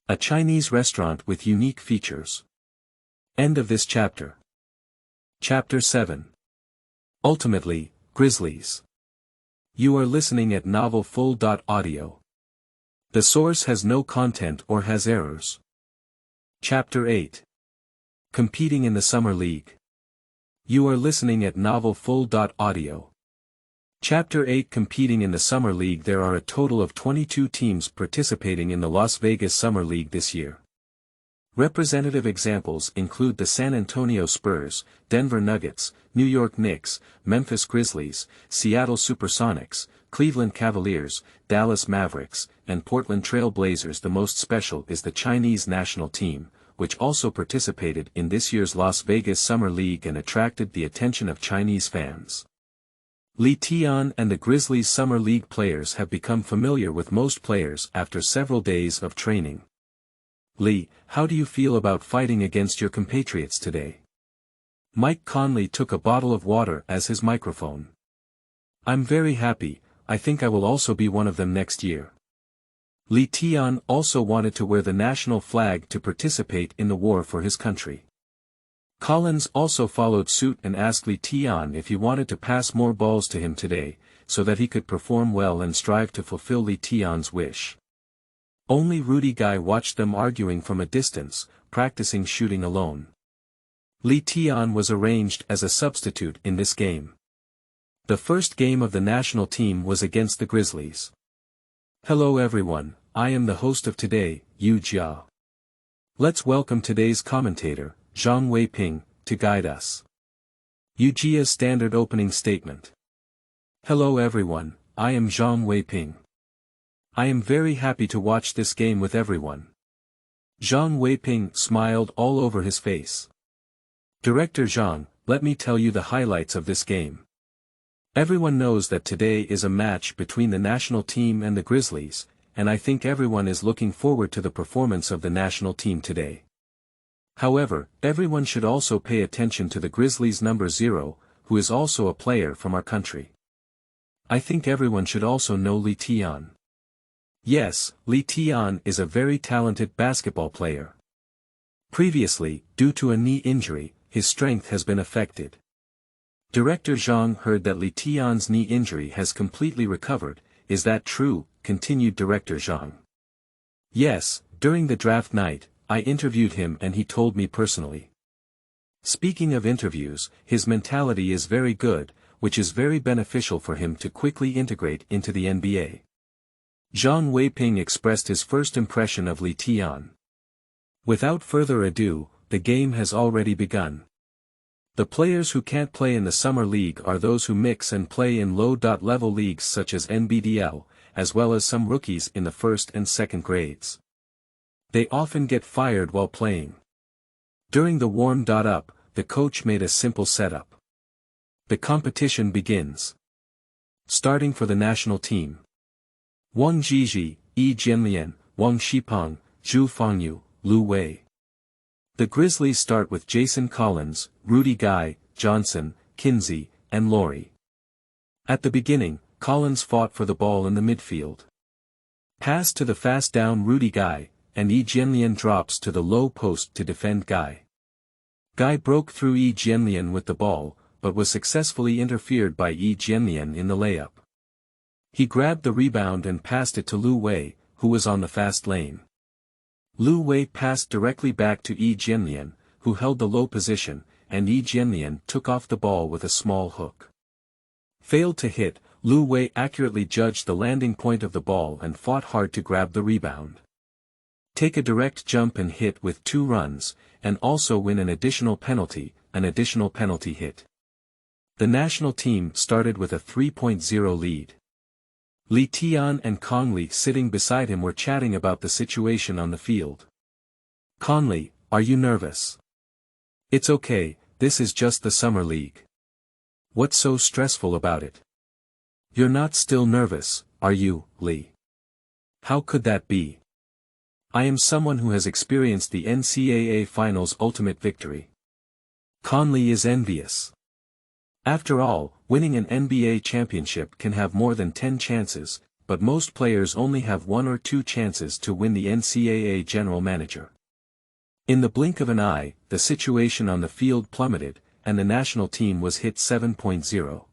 A Chinese restaurant with unique features. End of this chapter. Chapter 7. Ultimately, Grizzlies. You are listening at novelfull.audio. The source has no content or has errors. Chapter 8. Competing in the Summer League. You are listening at novelfull.audio. Chapter 8. Competing in the Summer League. There are a total of 22 teams participating in the Las Vegas Summer League this year. Representative examples include the San Antonio Spurs, Denver Nuggets, New York Knicks, Memphis Grizzlies, Seattle Supersonics, Cleveland Cavaliers, Dallas Mavericks, and Portland Trail Blazers. The most special is the Chinese national team, which also participated in this year's Las Vegas Summer League and attracted the attention of Chinese fans. Li Tian and the Grizzlies Summer League players have become familiar with most players after several days of training. Li, how do you feel about fighting against your compatriots today? Mike Conley took a bottle of water as his microphone. I'm very happy, I think I will also be one of them next year. Li Tian also wanted to wear the national flag to participate in the war for his country. Collins also followed suit and asked Li Tian if he wanted to pass more balls to him today, so that he could perform well and strive to fulfill Li Tian's wish. Only Rudy Guy watched them arguing from a distance, practicing shooting alone. Li Tian was arranged as a substitute in this game. The first game of the national team was against the Grizzlies. Hello everyone, I am the host of today, Yu Jia. Let's welcome today's commentator, Zhang Weiping, to guide us. Yu Jia's standard opening statement. Hello everyone, I am Zhang Weiping. I am very happy to watch this game with everyone. Zhang Weiping smiled all over his face. Director Zhang, let me tell you the highlights of this game. Everyone knows that today is a match between the national team and the Grizzlies, and I think everyone is looking forward to the performance of the national team today. However, everyone should also pay attention to the Grizzlies' number 0, who is also a player from our country. I think everyone should also know Li Tian. Yes, Li Tian is a very talented basketball player. Previously, due to a knee injury, his strength has been affected. Director Zhang heard that Li Tian's knee injury has completely recovered, is that true? Continued Director Zhang. Yes, during the draft night, I interviewed him and he told me personally. Speaking of interviews, his mentality is very good, which is very beneficial for him to quickly integrate into the NBA. Zhang Weiping expressed his first impression of Li Tian. Without further ado, the game has already begun. The players who can't play in the Summer League are those who mix and play in low-level leagues such as NBDL, as well as some rookies in the first and second grades. They often get fired while playing. During the warm-up, the coach made a simple setup. The competition begins. Starting for the national team. Wang Zhizhi, Yi Jianlian, Wang Shipeng, Zhu Fangyu, Lu Wei. The Grizzlies start with Jason Collins, Rudy Guy, Johnson, Kinsey, and Laurie. At the beginning, Collins fought for the ball in the midfield. Pass to the fast down Rudy Guy, and Yi Jianlian drops to the low post to defend Guy. Guy broke through Yi Jianlian with the ball, but was successfully interfered by Yi Jianlian in the layup. He grabbed the rebound and passed it to Lu Wei, who was on the fast lane. Lu Wei passed directly back to Yi Jianlian, who held the low position, and Yi Jianlian took off the ball with a small hook. Failed to hit, Lu Wei accurately judged the landing point of the ball and fought hard to grab the rebound. Take a direct jump and hit with 2 runs, and also win an additional penalty hit. The national team started with a 3.0 lead. Li Tian and Conley sitting beside him were chatting about the situation on the field. Conley, are you nervous? It's okay, this is just the Summer League. What's so stressful about it? You're not still nervous, are you, Li? How could that be? I am someone who has experienced the NCAA Finals ultimate victory. Conley is envious. After all, winning an NBA championship can have more than 10 chances, but most players only have 1 or 2 chances to win the NCAA general manager. In the blink of an eye, the situation on the field plummeted, and the national team was hit 7.0.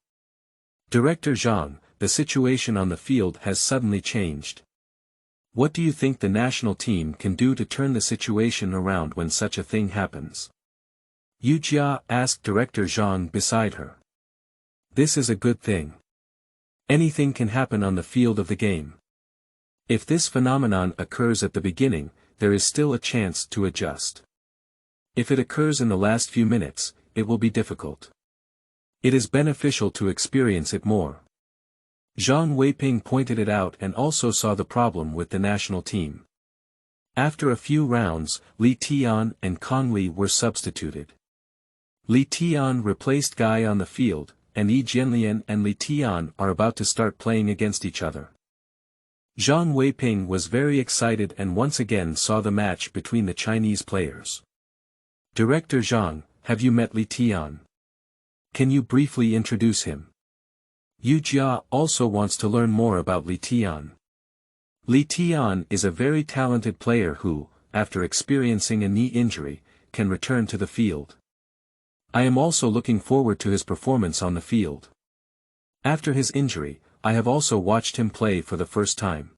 Director Zhang, the situation on the field has suddenly changed. What do you think the national team can do to turn the situation around when such a thing happens? Yu Jia asked Director Zhang beside her. This is a good thing. Anything can happen on the field of the game. If this phenomenon occurs at the beginning, there is still a chance to adjust. If it occurs in the last few minutes, it will be difficult. It is beneficial to experience it more. Zhang Weiping pointed it out and also saw the problem with the national team. After a few rounds, Li Tian and Kang Li were substituted. Li Tian replaced Guy on the field, and Yi Jianlian and Li Tian are about to start playing against each other. Zhang Weiping was very excited and once again saw the match between the Chinese players. Director Zhang, have you met Li Tian? Can you briefly introduce him? Yu Jia also wants to learn more about Li Tian. Li Tian is a very talented player who, after experiencing a knee injury, can return to the field. I am also looking forward to his performance on the field. After his injury, I have also watched him play for the first time.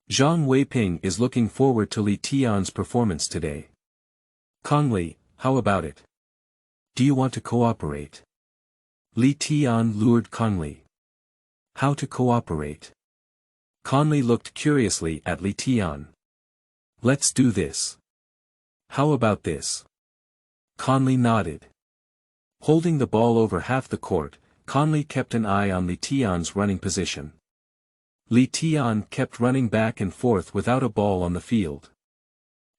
Zhang Weiping is looking forward to Li Tian's performance today. Kang Li, how about it? Do you want to cooperate? Li Tian lured Kang Li. How to cooperate? Kang Li looked curiously at Li Tian. Let's do this. How about this? Kang Li nodded. Holding the ball over half the court, Kang Li kept an eye on Li Tian's running position. Li Tian kept running back and forth without a ball on the field.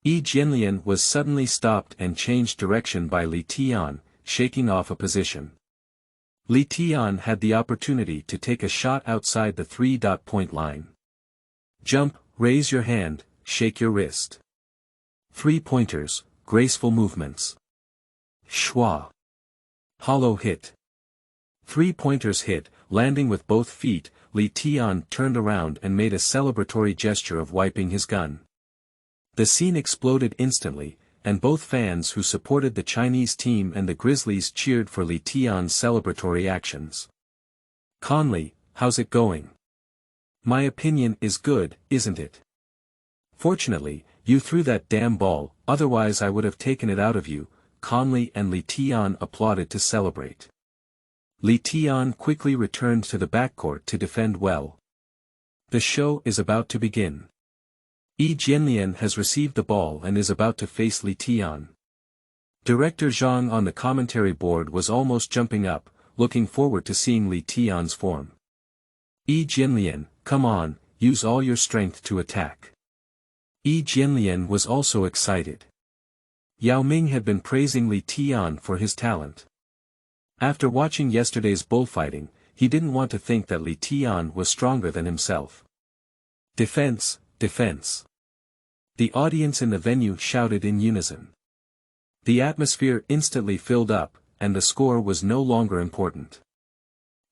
Yi Jianlian was suddenly stopped and changed direction by Li Tian, shaking off a position. Li Tian had the opportunity to take a shot outside the three-point line. Jump, raise your hand, shake your wrist. 3-pointers, graceful movements. Schwa. Hollow hit. 3-pointers hit, landing with both feet. Li Tian turned around and made a celebratory gesture of wiping his gun. The scene exploded instantly, and both fans who supported the Chinese team and the Grizzlies cheered for Li Tian's celebratory actions. Kang Li, how's it going? My opinion is good, isn't it? Fortunately, you threw that damn ball, otherwise I would have taken it out of you. Kang Li and Li Tian applauded to celebrate. Li Tian quickly returned to the backcourt to defend well. The show is about to begin. Yi Jianlian has received the ball and is about to face Li Tian. Director Zhang on the commentary board was almost jumping up, looking forward to seeing Li Tian's form. Yi Jianlian, come on, use all your strength to attack. Yi Jianlian was also excited. Yao Ming had been praising Li Tian for his talent. After watching yesterday's bullfighting, he didn't want to think that Li Tian was stronger than himself. Defense, defense. The audience in the venue shouted in unison. The atmosphere instantly filled up, and the score was no longer important.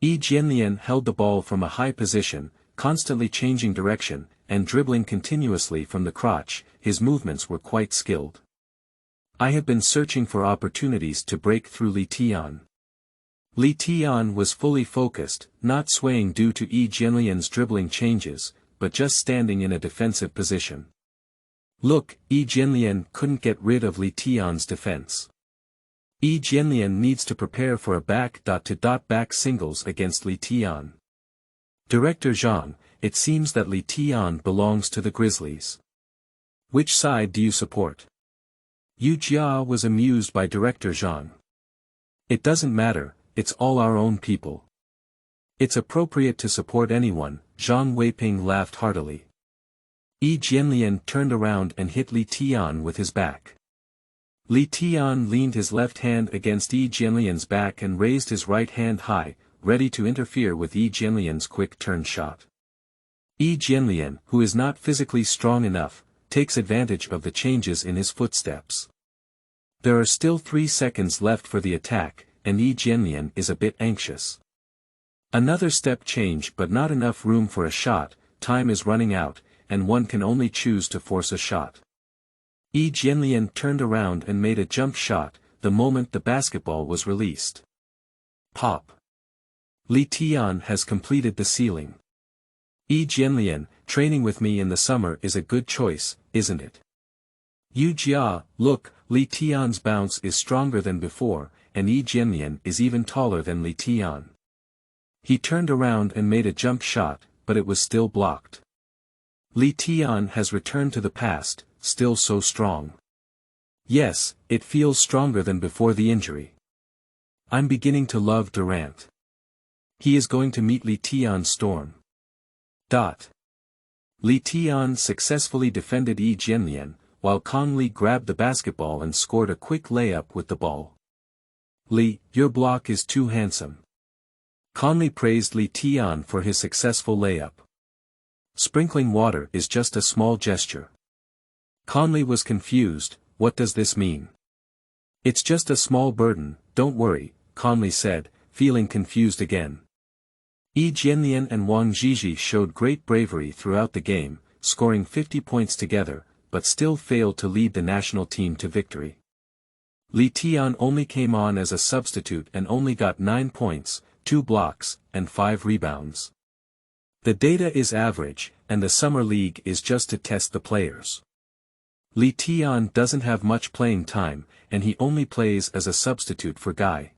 Yi Jianlian held the ball from a high position, constantly changing direction, and dribbling continuously from the crotch. His movements were quite skilled. I have been searching for opportunities to break through Li Tian. Li Tian was fully focused, not swaying due to Yi Jianlian's dribbling changes, but just standing in a defensive position. Look, Yi Jianlian couldn't get rid of Li Tian's defense. Yi Jianlian needs to prepare for a back-to-back singles against Li Tian. Director Zhang, it seems that Li Tian belongs to the Grizzlies. Which side do you support? Yu Jia was amused by Director Zhang. It doesn't matter, it's all our own people. It's appropriate to support anyone. Zhang Weiping laughed heartily. Yi Jianlian turned around and hit Li Tian with his back. Li Tian leaned his left hand against Yi Jianlian's back and raised his right hand high, ready to interfere with Yi Jianlian's quick turn shot. Yi Jianlian, who is not physically strong enough, takes advantage of the changes in his footsteps. There are still 3 seconds left for the attack, and Yi Jianlian is a bit anxious. Another step change but not enough room for a shot. Time is running out, and one can only choose to force a shot. Yi Jianlian turned around and made a jump shot, the moment the basketball was released. Pop. Li Tian has completed the ceiling. Yi Jianlian, training with me in the summer is a good choice, isn't it? Yu Jia, look, Li Tian's bounce is stronger than before, and Yi Jianlian is even taller than Li Tian. He turned around and made a jump shot, but it was still blocked. Li Tian has returned to the past, still so strong. Yes, it feels stronger than before the injury. I'm beginning to love Durant. He is going to meet Li Tian's storm. Li Tian successfully defended Yi Jianlian, while Conley grabbed the basketball and scored a quick layup with the ball. Li, your block is too handsome. Conley praised Li Tian for his successful layup. Sprinkling water is just a small gesture. Conley was confused. What does this mean? It's just a small burden, don't worry, Conley said, feeling confused again. Yi Jianlian and Wang Zhizhi showed great bravery throughout the game, scoring 50 points together, but still failed to lead the national team to victory. Li Tian only came on as a substitute and only got 9 points, 2 blocks, and 5 rebounds. The data is average, and the summer league is just to test the players. Li Tian doesn't have much playing time, and he only plays as a substitute for Guy.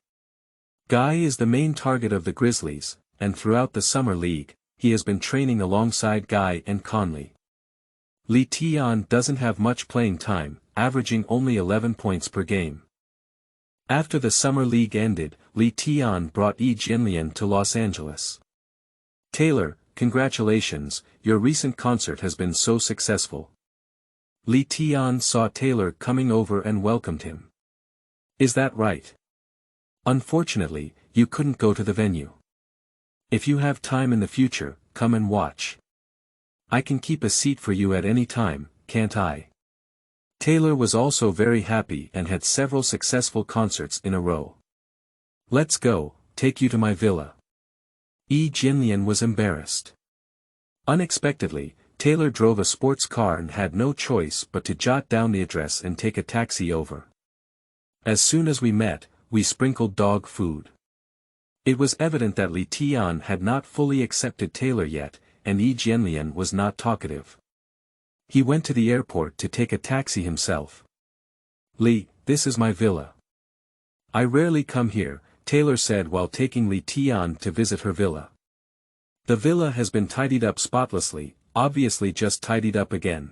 Guy is the main target of the Grizzlies, and throughout the summer league, he has been training alongside Guy and Conley. Li Tian doesn't have much playing time, averaging only 11 points per game. After the summer league ended, Li Tian brought Yi Jianlian to Los Angeles. Taylor, congratulations, your recent concert has been so successful. Li Tian saw Taylor coming over and welcomed him. Is that right? Unfortunately, you couldn't go to the venue. If you have time in the future, come and watch. I can keep a seat for you at any time, can't I? Taylor was also very happy and had several successful concerts in a row. Let's go, take you to my villa. Yi Jianlian was embarrassed. Unexpectedly, Taylor drove a sports car and had no choice but to jot down the address and take a taxi over. As soon as we met, we sprinkled dog food. It was evident that Li Tian had not fully accepted Taylor yet, and Yi Jianlian was not talkative. He went to the airport to take a taxi himself. Li, this is my villa. I rarely come here, Taylor said while taking Li Tian to visit her villa. The villa has been tidied up spotlessly, obviously just tidied up again.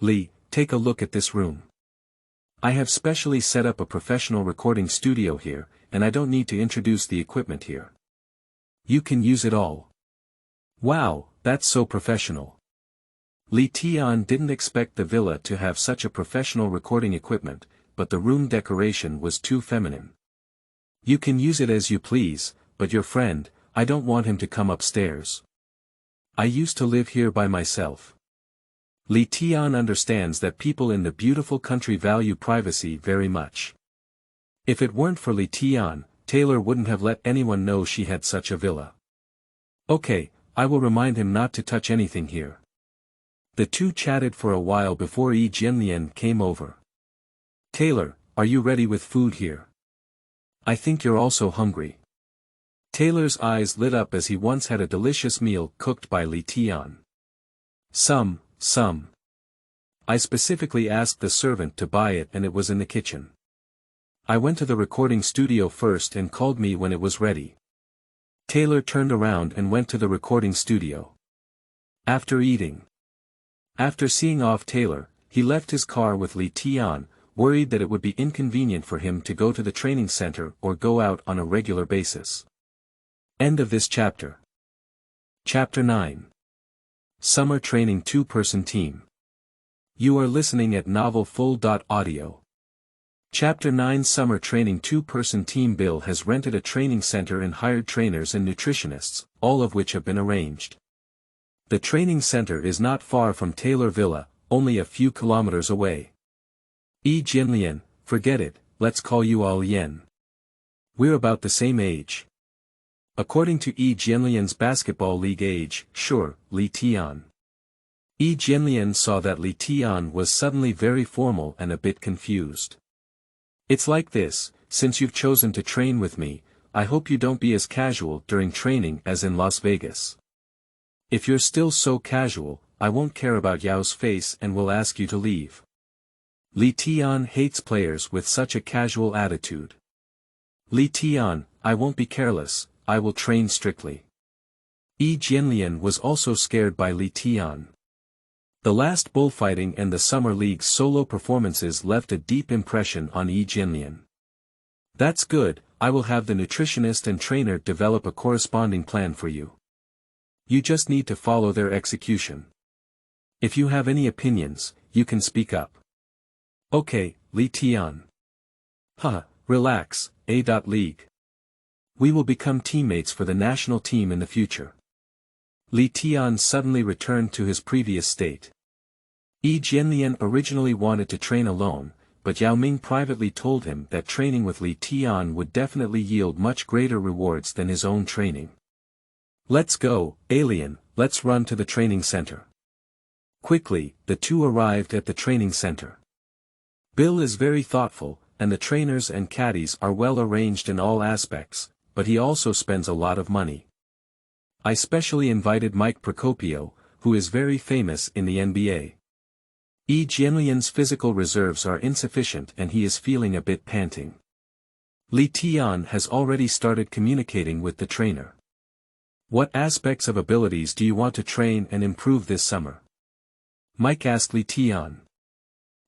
Li, take a look at this room. I have specially set up a professional recording studio here, and I don't need to introduce the equipment here. You can use it all. Wow, that's so professional. Li Tian didn't expect the villa to have such a professional recording equipment, but the room decoration was too feminine. You can use it as you please, but your friend, I don't want him to come upstairs. I used to live here by myself. Li Tian understands that people in the beautiful country value privacy very much. If it weren't for Li Tian, Taylor wouldn't have let anyone know she had such a villa. Okay, I will remind him not to touch anything here. The two chatted for a while before Yi Jianlian came over. Taylor, are you ready with food here? I think you're also hungry. Taylor's eyes lit up as he once had a delicious meal cooked by Li Tian. Some. I specifically asked the servant to buy it and it was in the kitchen. I went to the recording studio first and called me when it was ready. Taylor turned around and went to the recording studio. After seeing off Taylor, he left his car with Li Tian, worried that it would be inconvenient for him to go to the training center or go out on a regular basis. End of this chapter. Chapter 9. Summer Training 2-Person Team. You are listening at novelfull.audio. Chapter 9 Summer Training 2-Person Team. Bill has rented a training center and hired trainers and nutritionists, all of which have been arranged. The training center is not far from Taylor Villa, only a few kilometers away. Yi Jianlian, forget it, let's call you all Yen. We're about the same age. According to Yi Jianlian's basketball league age, sure, Li Tian. Yi Jianlian saw that Li Tian was suddenly very formal and a bit confused. It's like this, since you've chosen to train with me, I hope you don't be as casual during training as in Las Vegas. If you're still so casual, I won't care about Yao's face and will ask you to leave. Li Tian hates players with such a casual attitude. Li Tian, I won't be careless, I will train strictly. Yi Jianlian was also scared by Li Tian. The last bullfighting and the Summer League's solo performances left a deep impression on Yi Jianlian. That's good, I will have the nutritionist and trainer develop a corresponding plan for you. You just need to follow their execution. If you have any opinions, you can speak up. Okay, Li Tian. Relax, A.League. We will become teammates for the national team in the future. Li Tian suddenly returned to his previous state. Yi Jianlian originally wanted to train alone, but Yao Ming privately told him that training with Li Tian would definitely yield much greater rewards than his own training. Let's go, alien, let's run to the training center. Quickly, the two arrived at the training center. Bill is very thoughtful, and the trainers and caddies are well arranged in all aspects, but he also spends a lot of money. I specially invited Mike Procopio, who is very famous in the NBA. Yi Jianlian's physical reserves are insufficient and he is feeling a bit panting. Li Tian has already started communicating with the trainer. What aspects of abilities do you want to train and improve this summer? Mike asked Li Tian.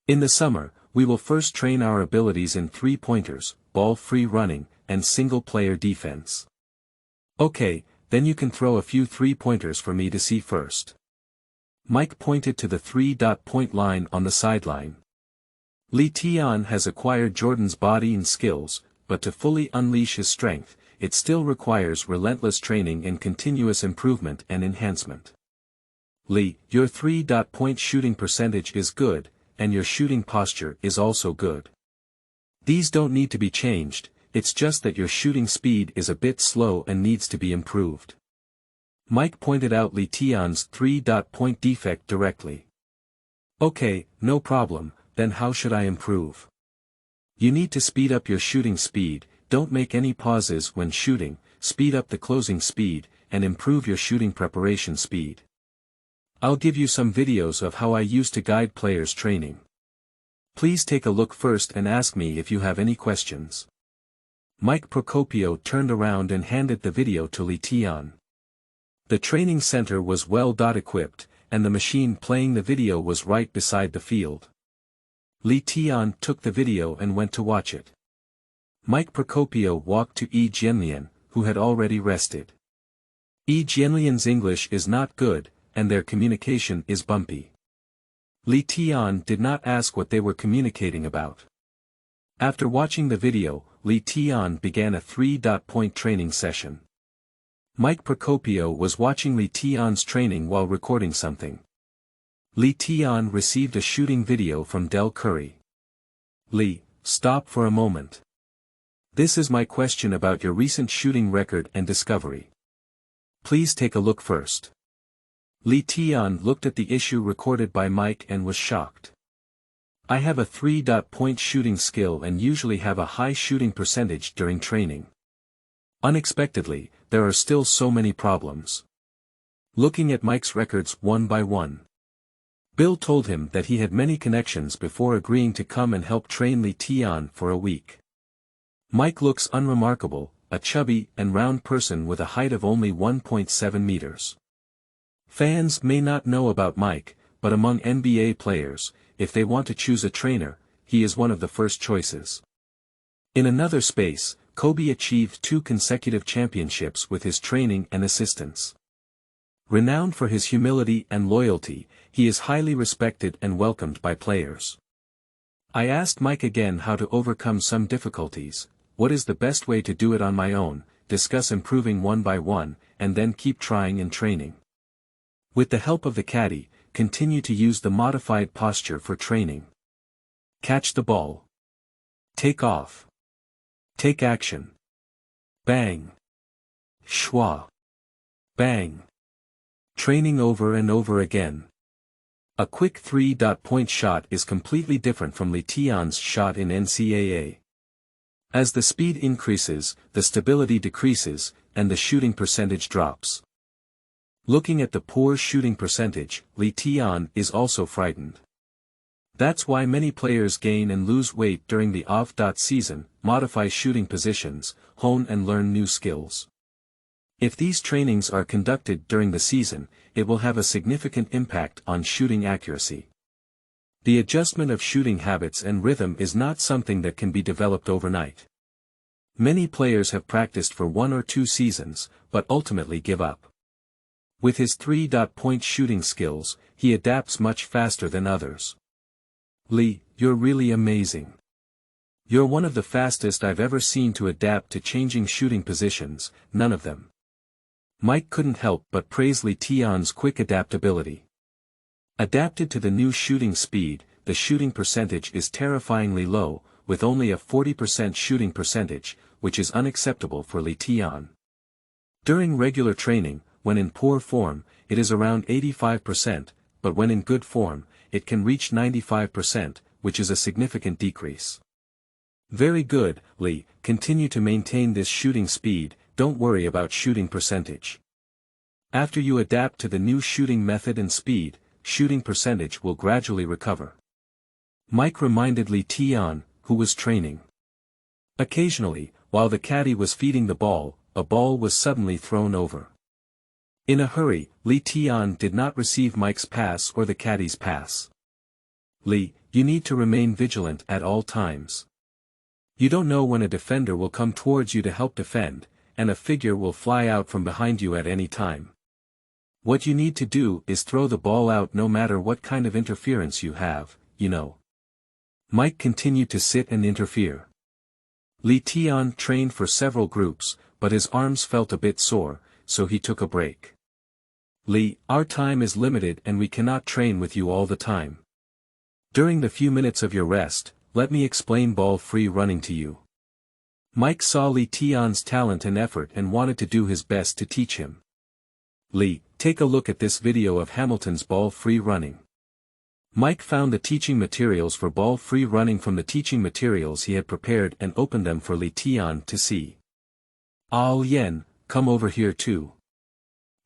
In the summer, we will first train our abilities in three-pointers, ball-free running, and single-player defense. Okay, then you can throw a few three-pointers for me to see first. Mike pointed to the three-point line on the sideline. Li Tian has acquired Jordan's body and skills, but to fully unleash his strength, it still requires relentless training and continuous improvement and enhancement. Li, your three-point shooting percentage is good, and your shooting posture is also good. These don't need to be changed, it's just that your shooting speed is a bit slow and needs to be improved. Mike pointed out Li Tian's three-point defect directly. Okay, no problem, then how should I improve? You need to speed up your shooting speed, don't make any pauses when shooting, speed up the closing speed, and improve your shooting preparation speed. I'll give you some videos of how I used to guide players training. Please take a look first and ask me if you have any questions. Mike Procopio turned around and handed the video to Li Tian. The training center was well equipped, and the machine playing the video was right beside the field. Li Tian took the video and went to watch it. Mike Procopio walked to Yi Jianlian, who had already rested. Yi Jianlian's English is not good, and their communication is bumpy. Li Tian did not ask what they were communicating about. After watching the video, Li Tian began a three-point training session. Mike Procopio was watching Li Tian's training while recording something. Li Tian received a shooting video from Del Curry. Li, stop for a moment. This is my question about your recent shooting record and discovery. Please take a look first. Li Tian looked at the issue recorded by Mike and was shocked. I have a three-point shooting skill and usually have a high shooting percentage during training. Unexpectedly, there are still so many problems. Looking at Mike's records one by one. Bill told him that he had many connections before agreeing to come and help train Li Tian for a week. Mike looks unremarkable, a chubby and round person with a height of only 1.7 meters. Fans may not know about Mike, but among NBA players, if they want to choose a trainer, he is one of the first choices. In another space, Kobe achieved 2 consecutive championships with his training and assistance. Renowned for his humility and loyalty, he is highly respected and welcomed by players. I asked Mike again how to overcome some difficulties, what is the best way to do it on my own, discuss improving one by one, and then keep trying and training. With the help of the caddy, continue to use the modified posture for training. Catch the ball. Take off. Take action. Bang. Schwa. Bang. Training over and over again. A quick three-point shot is completely different from Li Tian's shot in NCAA. As the speed increases, the stability decreases, and the shooting percentage drops. Looking at the poor shooting percentage, Li Tian is also frightened. That's why many players gain and lose weight during the off-season, modify shooting positions, hone and learn new skills. If these trainings are conducted during the season, it will have a significant impact on shooting accuracy. The adjustment of shooting habits and rhythm is not something that can be developed overnight. Many players have practiced for 1 or 2 seasons, but ultimately give up. With his 3-point shooting skills, he adapts much faster than others. Li, you're really amazing. You're one of the fastest I've ever seen to adapt to changing shooting positions, none of them. Mike couldn't help but praise Li Tian's quick adaptability. Adapted to the new shooting speed, the shooting percentage is terrifyingly low, with only a 40% shooting percentage, which is unacceptable for Li Tian. During regular training, when in poor form, it is around 85%, but when in good form, it can reach 95%, which is a significant decrease. Very good, Li, continue to maintain this shooting speed, don't worry about shooting percentage. After you adapt to the new shooting method and speed, shooting percentage will gradually recover. Mike reminded Li Tian, who was training. Occasionally, while the caddy was feeding the ball, a ball was suddenly thrown over. In a hurry, Li Tian did not receive Mike's pass or the caddy's pass. Li, you need to remain vigilant at all times. You don't know when a defender will come towards you to help defend, and a figure will fly out from behind you at any time. What you need to do is throw the ball out no matter what kind of interference you have, you know. Mike continued to sit and interfere. Li Tian trained for several groups, but his arms felt a bit sore, so he took a break. Li, our time is limited and we cannot train with you all the time. During the few minutes of your rest, let me explain ball-free running to you. Mike saw Li Tian's talent and effort and wanted to do his best to teach him. Li, take a look at this video of Hamilton's ball-free running. Mike found the teaching materials for ball-free running from the teaching materials he had prepared and opened them for Li Tian to see. Ah Yen, come over here too.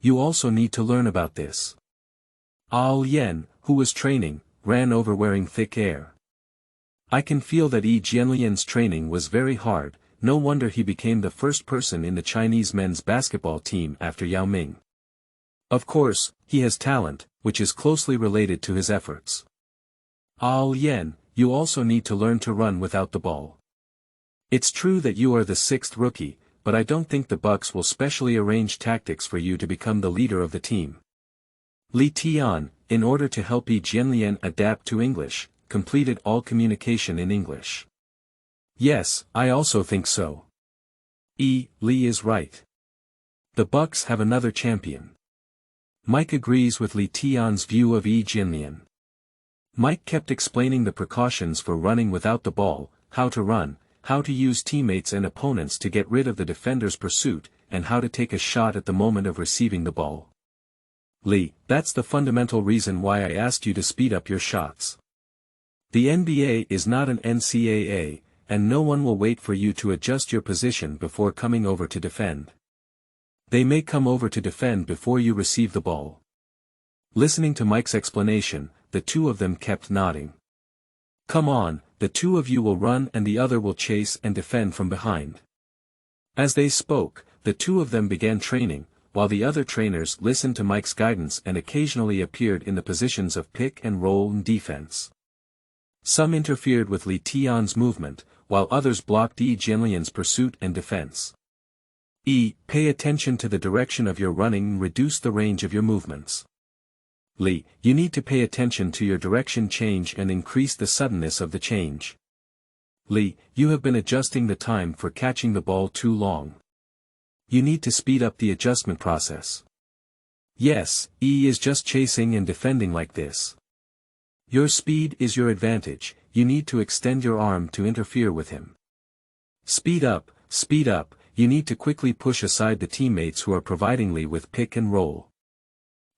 You also need to learn about this. Ah Yen, who was training, ran over wearing thick air. I can feel that Jianlian's training was very hard, no wonder he became the first person in the Chinese men's basketball team after Yao Ming. Of course, he has talent, which is closely related to his efforts. Ah Yen, you also need to learn to run without the ball. It's true that you are the sixth rookie, but I don't think the Bucks will specially arrange tactics for you to become the leader of the team. Li Tian, in order to help Jianlian adapt to English, completed all communication in English. Yes, I also think so. Li is right. The Bucks have another champion. Mike agrees with Li Tian's view of Jianlian. Mike kept explaining the precautions for running without the ball, how to run, how to use teammates and opponents to get rid of the defender's pursuit, and how to take a shot at the moment of receiving the ball. Li, that's the fundamental reason why I asked you to speed up your shots. The NBA is not an NCAA, and no one will wait for you to adjust your position before coming over to defend. They may come over to defend before you receive the ball. Listening to Mike's explanation, the two of them kept nodding. Come on, the two of you will run and the other will chase and defend from behind. As they spoke, the two of them began training, while the other trainers listened to Mike's guidance and occasionally appeared in the positions of pick and roll and defense. Some interfered with Li Tian's movement, while others blocked Jianlian's pursuit and defense. Pay attention to the direction of your running and reduce the range of your movements. Li, you need to pay attention to your direction change and increase the suddenness of the change. Li, you have been adjusting the time for catching the ball too long. You need to speed up the adjustment process. Yes, is just chasing and defending like this. Your speed is your advantage, you need to extend your arm to interfere with him. Speed up, you need to quickly push aside the teammates who are providing Li with pick and roll.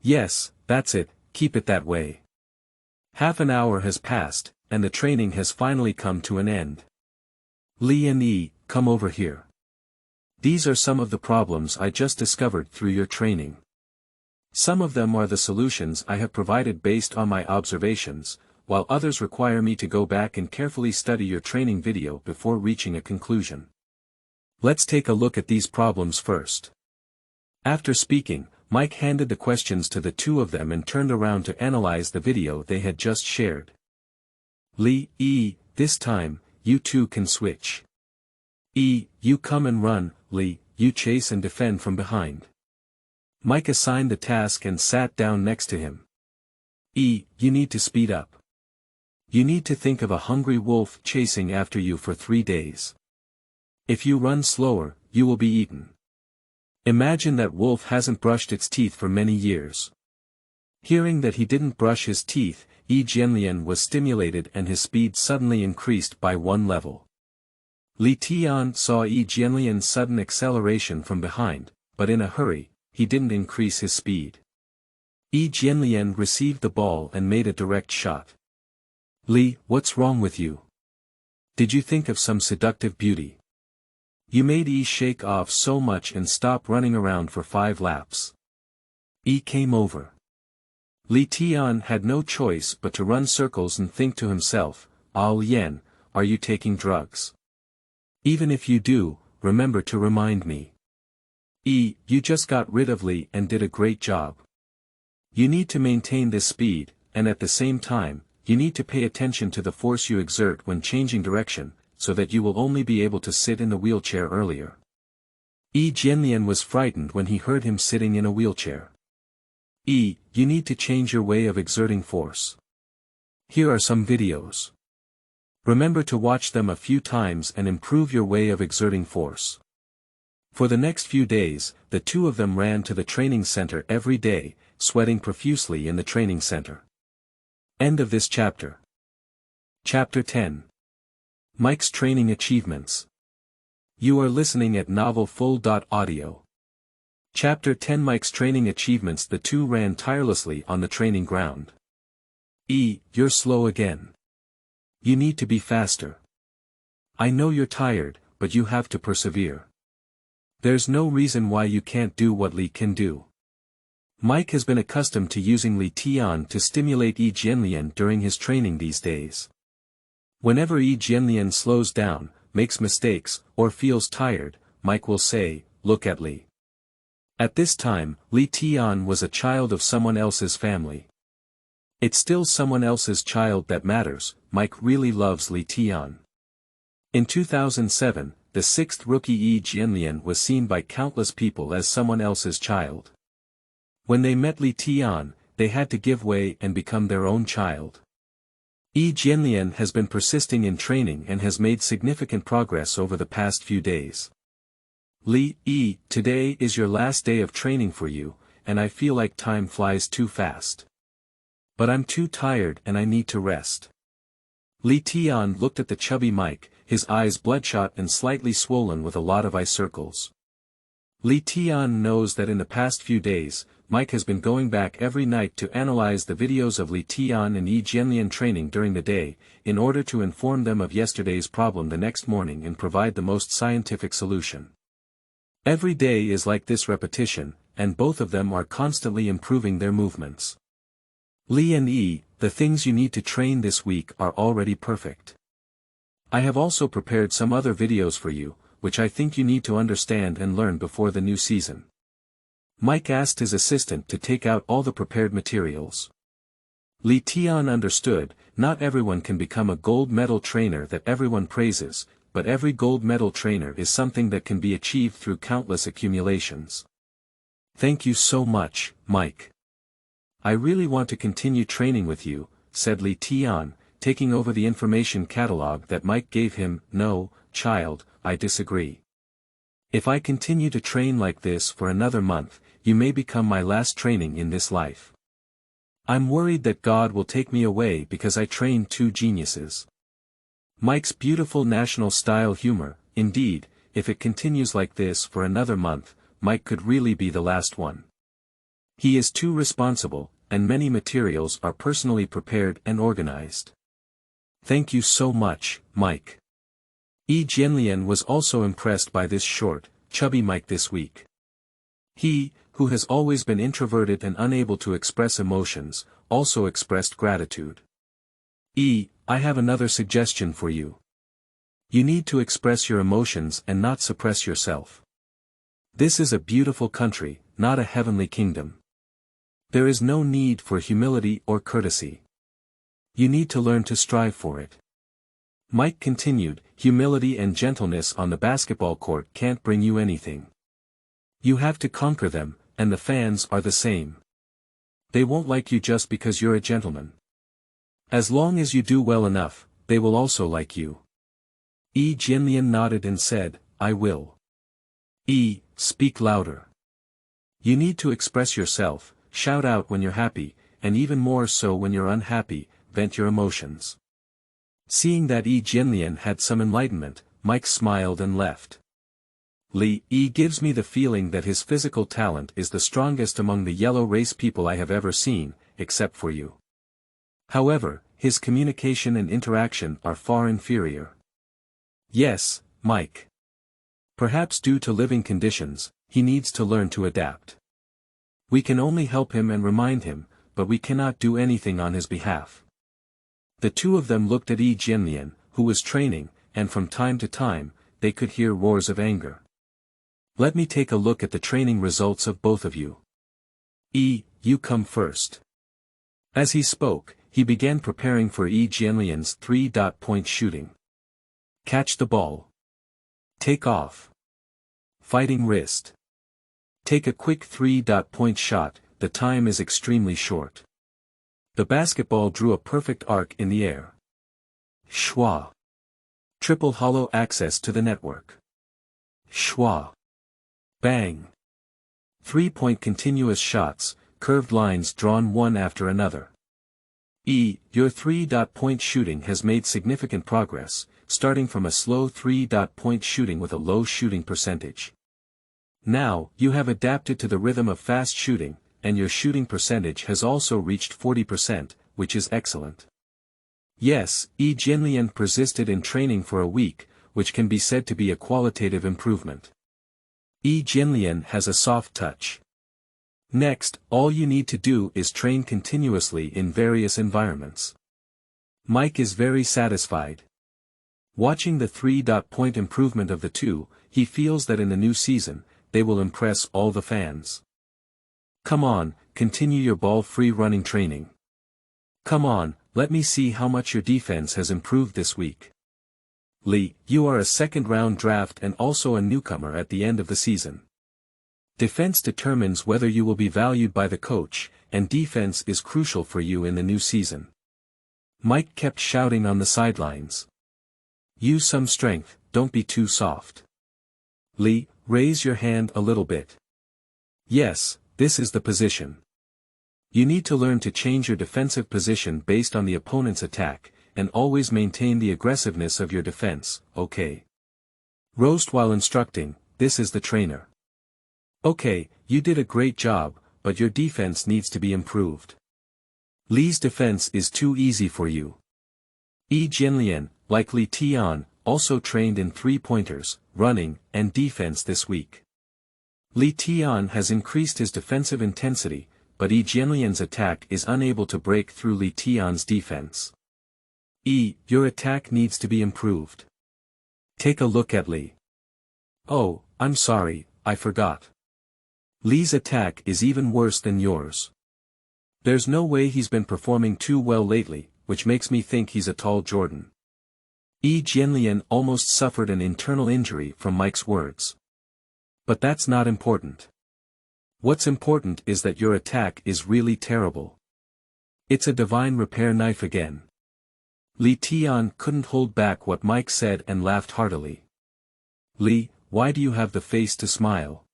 Yes, that's it, keep it that way. Half an hour has passed, and the training has finally come to an end. Li and come over here. These are some of the problems I just discovered through your training. Some of them are the solutions I have provided based on my observations, while others require me to go back and carefully study your training video before reaching a conclusion. Let's take a look at these problems first. After speaking, Mike handed the questions to the two of them and turned around to analyze the video they had just shared. Li, this time, you two can switch. You come and run, Li, you chase and defend from behind. Mike assigned the task and sat down next to him. You need to speed up. You need to think of a hungry wolf chasing after you for 3 days. If you run slower, you will be eaten. Imagine that wolf hasn't brushed its teeth for many years. Hearing that he didn't brush his teeth, Jianlian was stimulated and his speed suddenly increased by 1 level. Li Tian saw Jianlian's sudden acceleration from behind, but in a hurry, he didn't increase his speed. Jianlian received the ball and made a direct shot. Li, what's wrong with you? Did you think of some seductive beauty? You made shake off so much and stop running around for 5 laps. Came over. Li Tian had no choice but to run circles and think to himself, Lian, are you taking drugs? Even if you do, remember to remind me. You just got rid of Li and did a great job. You need to maintain this speed, and at the same time, you need to pay attention to the force you exert when changing direction, so that you will only be able to sit in the wheelchair earlier. Jianlian was frightened when he heard him sitting in a wheelchair. You need to change your way of exerting force. Here are some videos. Remember to watch them a few times and improve your way of exerting force. For the next few days, the two of them ran to the training center every day, sweating profusely in the training center. End of this chapter. Chapter 10. Mike's Training Achievements. You are listening at novelfull.audio. Chapter 10 Mike's Training Achievements. The two ran tirelessly on the training ground. You're slow again. You need to be faster. I know you're tired, but you have to persevere. There's no reason why you can't do what Li can do. Mike has been accustomed to using Li Tian to stimulate Jianlian during his training these days. Whenever Jianlian slows down, makes mistakes, or feels tired, Mike will say, look at Li. At this time, Li Tian was a child of someone else's family. It's still someone else's child that matters. Mike really loves Li Tian. In 2007, the 6th rookie Jianlian was seen by countless people as someone else's child. When they met Li Tian, they had to give way and become their own child. Jianlian has been persisting in training and has made significant progress over the past few days. Li, today is your last day of training for you, and I feel like time flies too fast. But I'm too tired and I need to rest. Li Tian looked at the chubby Mike, his eyes bloodshot and slightly swollen with a lot of eye circles. Li Tian knows that in the past few days, Mike has been going back every night to analyze the videos of Li Tian and Jianlian training during the day, in order to inform them of yesterday's problem the next morning and provide the most scientific solution. Every day is like this repetition, and both of them are constantly improving their movements. Li and the things you need to train this week are already perfect. I have also prepared some other videos for you, which I think you need to understand and learn before the new season. Mike asked his assistant to take out all the prepared materials. Li Tian understood, not everyone can become a gold medal trainer that everyone praises, but every gold medal trainer is something that can be achieved through countless accumulations. Thank you so much, Mike. I really want to continue training with you, said Li Tian, taking over the information catalog that Mike gave him. No, child, I disagree. If I continue to train like this for another month, you may become my last training in this life. I'm worried that God will take me away because I trained two geniuses. Mike's beautiful national-style humor. Indeed, if it continues like this for another month, Mike could really be the last one. He is too responsible, and many materials are personally prepared and organized. Thank you so much, Mike. Jianlian was also impressed by this short, chubby Mike this week. He, who has always been introverted and unable to express emotions, also expressed gratitude. I have another suggestion for you. You need to express your emotions and not suppress yourself. This is a beautiful country, not a heavenly kingdom. There is no need for humility or courtesy. You need to learn to strive for it. Mike continued, humility and gentleness on the basketball court can't bring you anything. You have to conquer them, and the fans are the same. They won't like you just because you're a gentleman. As long as you do well enough, they will also like you. Jianlian nodded and said, I will. Speak louder. You need to express yourself, shout out when you're happy, and even more so when you're unhappy, vent your emotions. Seeing that Jianlian had some enlightenment, Mike smiled and left. Gives me the feeling that his physical talent is the strongest among the yellow race people I have ever seen, except for you. However, his communication and interaction are far inferior. Yes, Mike. Perhaps due to living conditions, he needs to learn to adapt. We can only help him and remind him, but we cannot do anything on his behalf. The two of them looked at Jianlian, who was training, and from time to time, they could hear roars of anger. Let me take a look at the training results of both of you. You come first. As he spoke, he began preparing for Jianlian's 3-point shooting. Catch the ball. Take off. Fighting wrist. Take a quick 3-point shot, the time is extremely short. The basketball drew a perfect arc in the air. Schwa. Triple hollow access to the network. Schwa. Bang. 3-point continuous shots, curved lines drawn one after another. Your 3-point shooting has made significant progress, starting from a slow 3-point shooting with a low shooting percentage. Now, you have adapted to the rhythm of fast shooting, and your shooting percentage has also reached 40%, which is excellent. Yes, Jianlian persisted in training for a week, which can be said to be a qualitative improvement. Jianlian has a soft touch. Next, all you need to do is train continuously in various environments. Mike is very satisfied. Watching the 3-point improvement of the two, he feels that in the new season, they will impress all the fans. Come on, continue your ball-free running training. Come on, let me see how much your defense has improved this week. You are a second-round draft and also a newcomer at the end of the season. Defense determines whether you will be valued by the coach, and defense is crucial for you in the new season. Mike kept shouting on the sidelines. Use some strength, don't be too soft. Raise your hand a little bit. Yes, this is the position. You need to learn to change your defensive position based on the opponent's attack, and always maintain the aggressiveness of your defense, okay? Roast while instructing, this is the trainer. Okay, you did a great job, but your defense needs to be improved. Li's defense is too easy for you. Jianlian, like Li Tian, also trained in 3-pointers, running, and defense this week. Li Tian has increased his defensive intensity, but Jianlian's attack is unable to break through Li Tian's defense. Your attack needs to be improved. Take a look at Li. Oh, I'm sorry, I forgot. Li's attack is even worse than yours. There's no way he's been performing too well lately, which makes me think he's a tall Jordan. Jianlian almost suffered an internal injury from Mike's words. But that's not important. What's important is that your attack is really terrible. It's a divine repair knife again. Li Tian couldn't hold back what Mike said and laughed heartily. Li, why do you have the face to smile?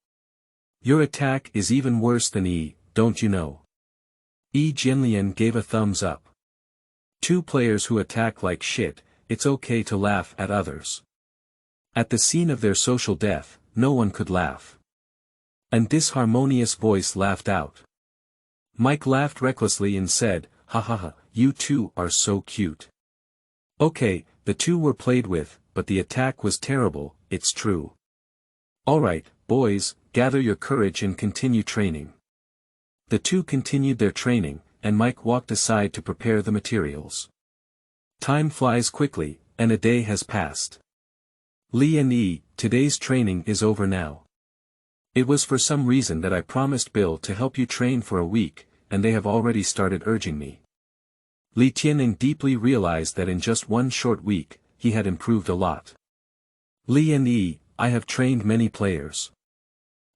Your attack is even worse than don't you know? Jianlian gave a thumbs up. Two players who attack like shit, it's okay to laugh at others. At the scene of their social death, no one could laugh. An disharmonious voice laughed out. Mike laughed recklessly and said, ha ha ha, you two are so cute. Okay, the two were played with, but the attack was terrible, it's true. Alright, boys, gather your courage and continue training. The two continued their training, and Mike walked aside to prepare the materials. Time flies quickly, and a day has passed. Li and today's training is over now. It was for some reason that I promised Bill to help you train for a week, and they have already started urging me. Li Tianning deeply realized that in just one short week, he had improved a lot. Li and I have trained many players.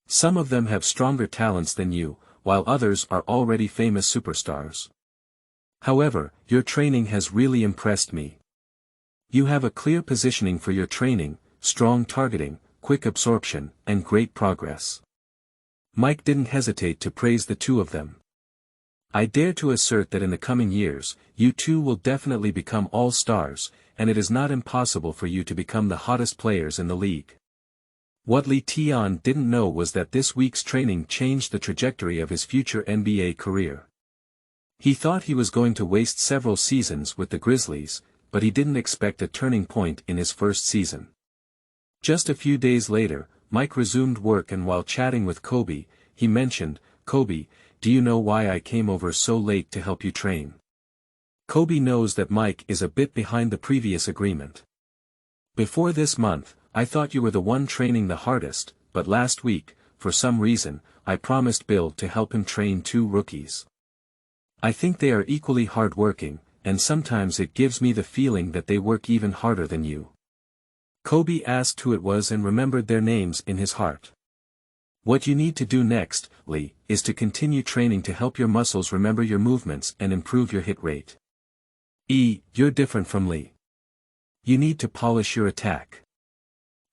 Some of them have stronger talents than you, while others are already famous superstars. However, your training has really impressed me. You have a clear positioning for your training, strong targeting, quick absorption, and great progress. Mike didn't hesitate to praise the two of them. I dare to assert that in the coming years, you two will definitely become all-stars, and it is not impossible for you to become the hottest players in the league. What Lee Tian didn't know was that this week's training changed the trajectory of his future NBA career. He thought he was going to waste several seasons with the Grizzlies, but he didn't expect a turning point in his first season. Just a few days later, Mike resumed work, and while chatting with Kobe, he mentioned, "Kobe, do you know why I came over so late to help you train?" Kobe knows that Mike is a bit behind the previous agreement. "Before this month, I thought you were the one training the hardest, but last week, for some reason, I promised Bill to help him train two rookies. I think they are equally hard-working, and sometimes it gives me the feeling that they work even harder than you." Kobe asked who it was and remembered their names in his heart. "What you need to do next, Lee, is to continue training to help your muscles remember your movements and improve your hit rate. You're different from Lee. You need to polish your attack.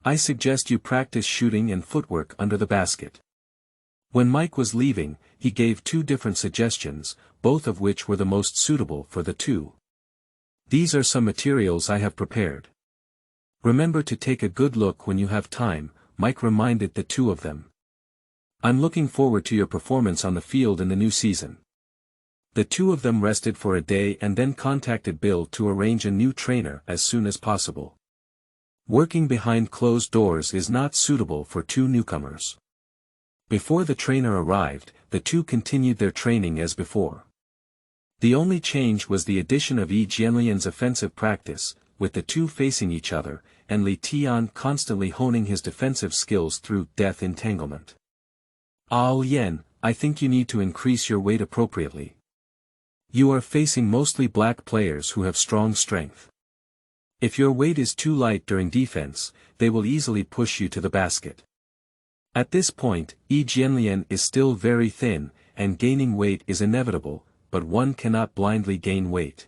I suggest you practice shooting and footwork under the basket." When Mike was leaving, he gave two different suggestions, both of which were the most suitable for the two. "These are some materials I have prepared. Remember to take a good look when you have time," Mike reminded the two of them. "I'm looking forward to your performance on the field in the new season." The two of them rested for a day and then contacted Bill to arrange a new trainer as soon as possible. Working behind closed doors is not suitable for two newcomers. Before the trainer arrived, the two continued their training as before. The only change was the addition of Jianlian's offensive practice, with the two facing each other, and Li Tian constantly honing his defensive skills through death entanglement. "Yen, I think you need to increase your weight appropriately. You are facing mostly black players who have strong strength. If your weight is too light during defense, they will easily push you to the basket." At this point, Jianlian is still very thin, and gaining weight is inevitable, but one cannot blindly gain weight.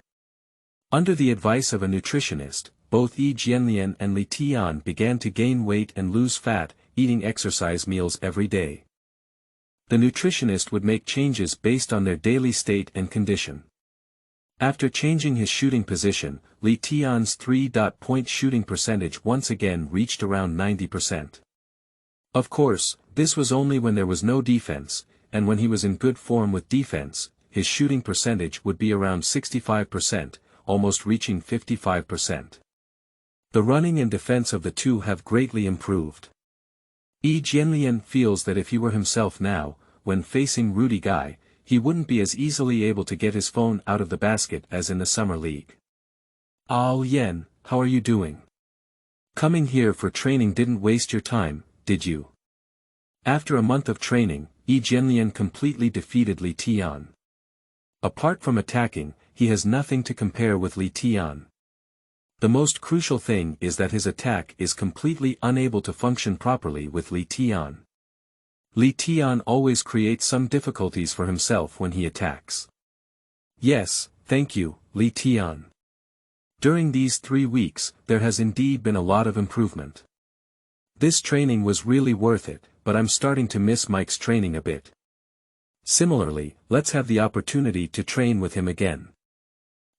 Under the advice of a nutritionist, both Jianlian and Li Tian began to gain weight and lose fat, eating exercise meals every day. The nutritionist would make changes based on their daily state and condition. After changing his shooting position, Li Tian's three-point shooting percentage once again reached around 90%. Of course, this was only when there was no defense, and when he was in good form with defense, his shooting percentage would be around 65%, almost reaching 55%. The running and defense of the two have greatly improved. Jianlian feels that if he were himself now, when facing Rudy Guy, he wouldn't be as easily able to get his phone out of the basket as in the summer league. "Yen, how are you doing? Coming here for training didn't waste your time, did you?" After a month of training, Jianlian completely defeated Li Tian. Apart from attacking, he has nothing to compare with Li Tian. The most crucial thing is that his attack is completely unable to function properly with Li Tian. Li Tian always creates some difficulties for himself when he attacks. "Yes, thank you, Li Tian. During these 3 weeks, there has indeed been a lot of improvement. This training was really worth it, but I'm starting to miss Mike's training a bit. Similarly, let's have the opportunity to train with him again."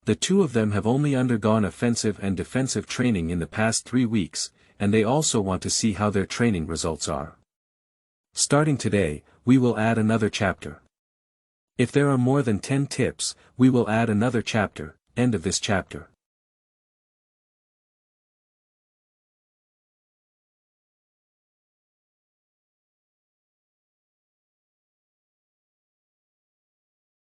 The two of them have only undergone offensive and defensive training in the past 3 weeks, and they also want to see how their training results are. Starting today, we will add another chapter. If there are more than 10 tips, we will add another chapter. End of this chapter.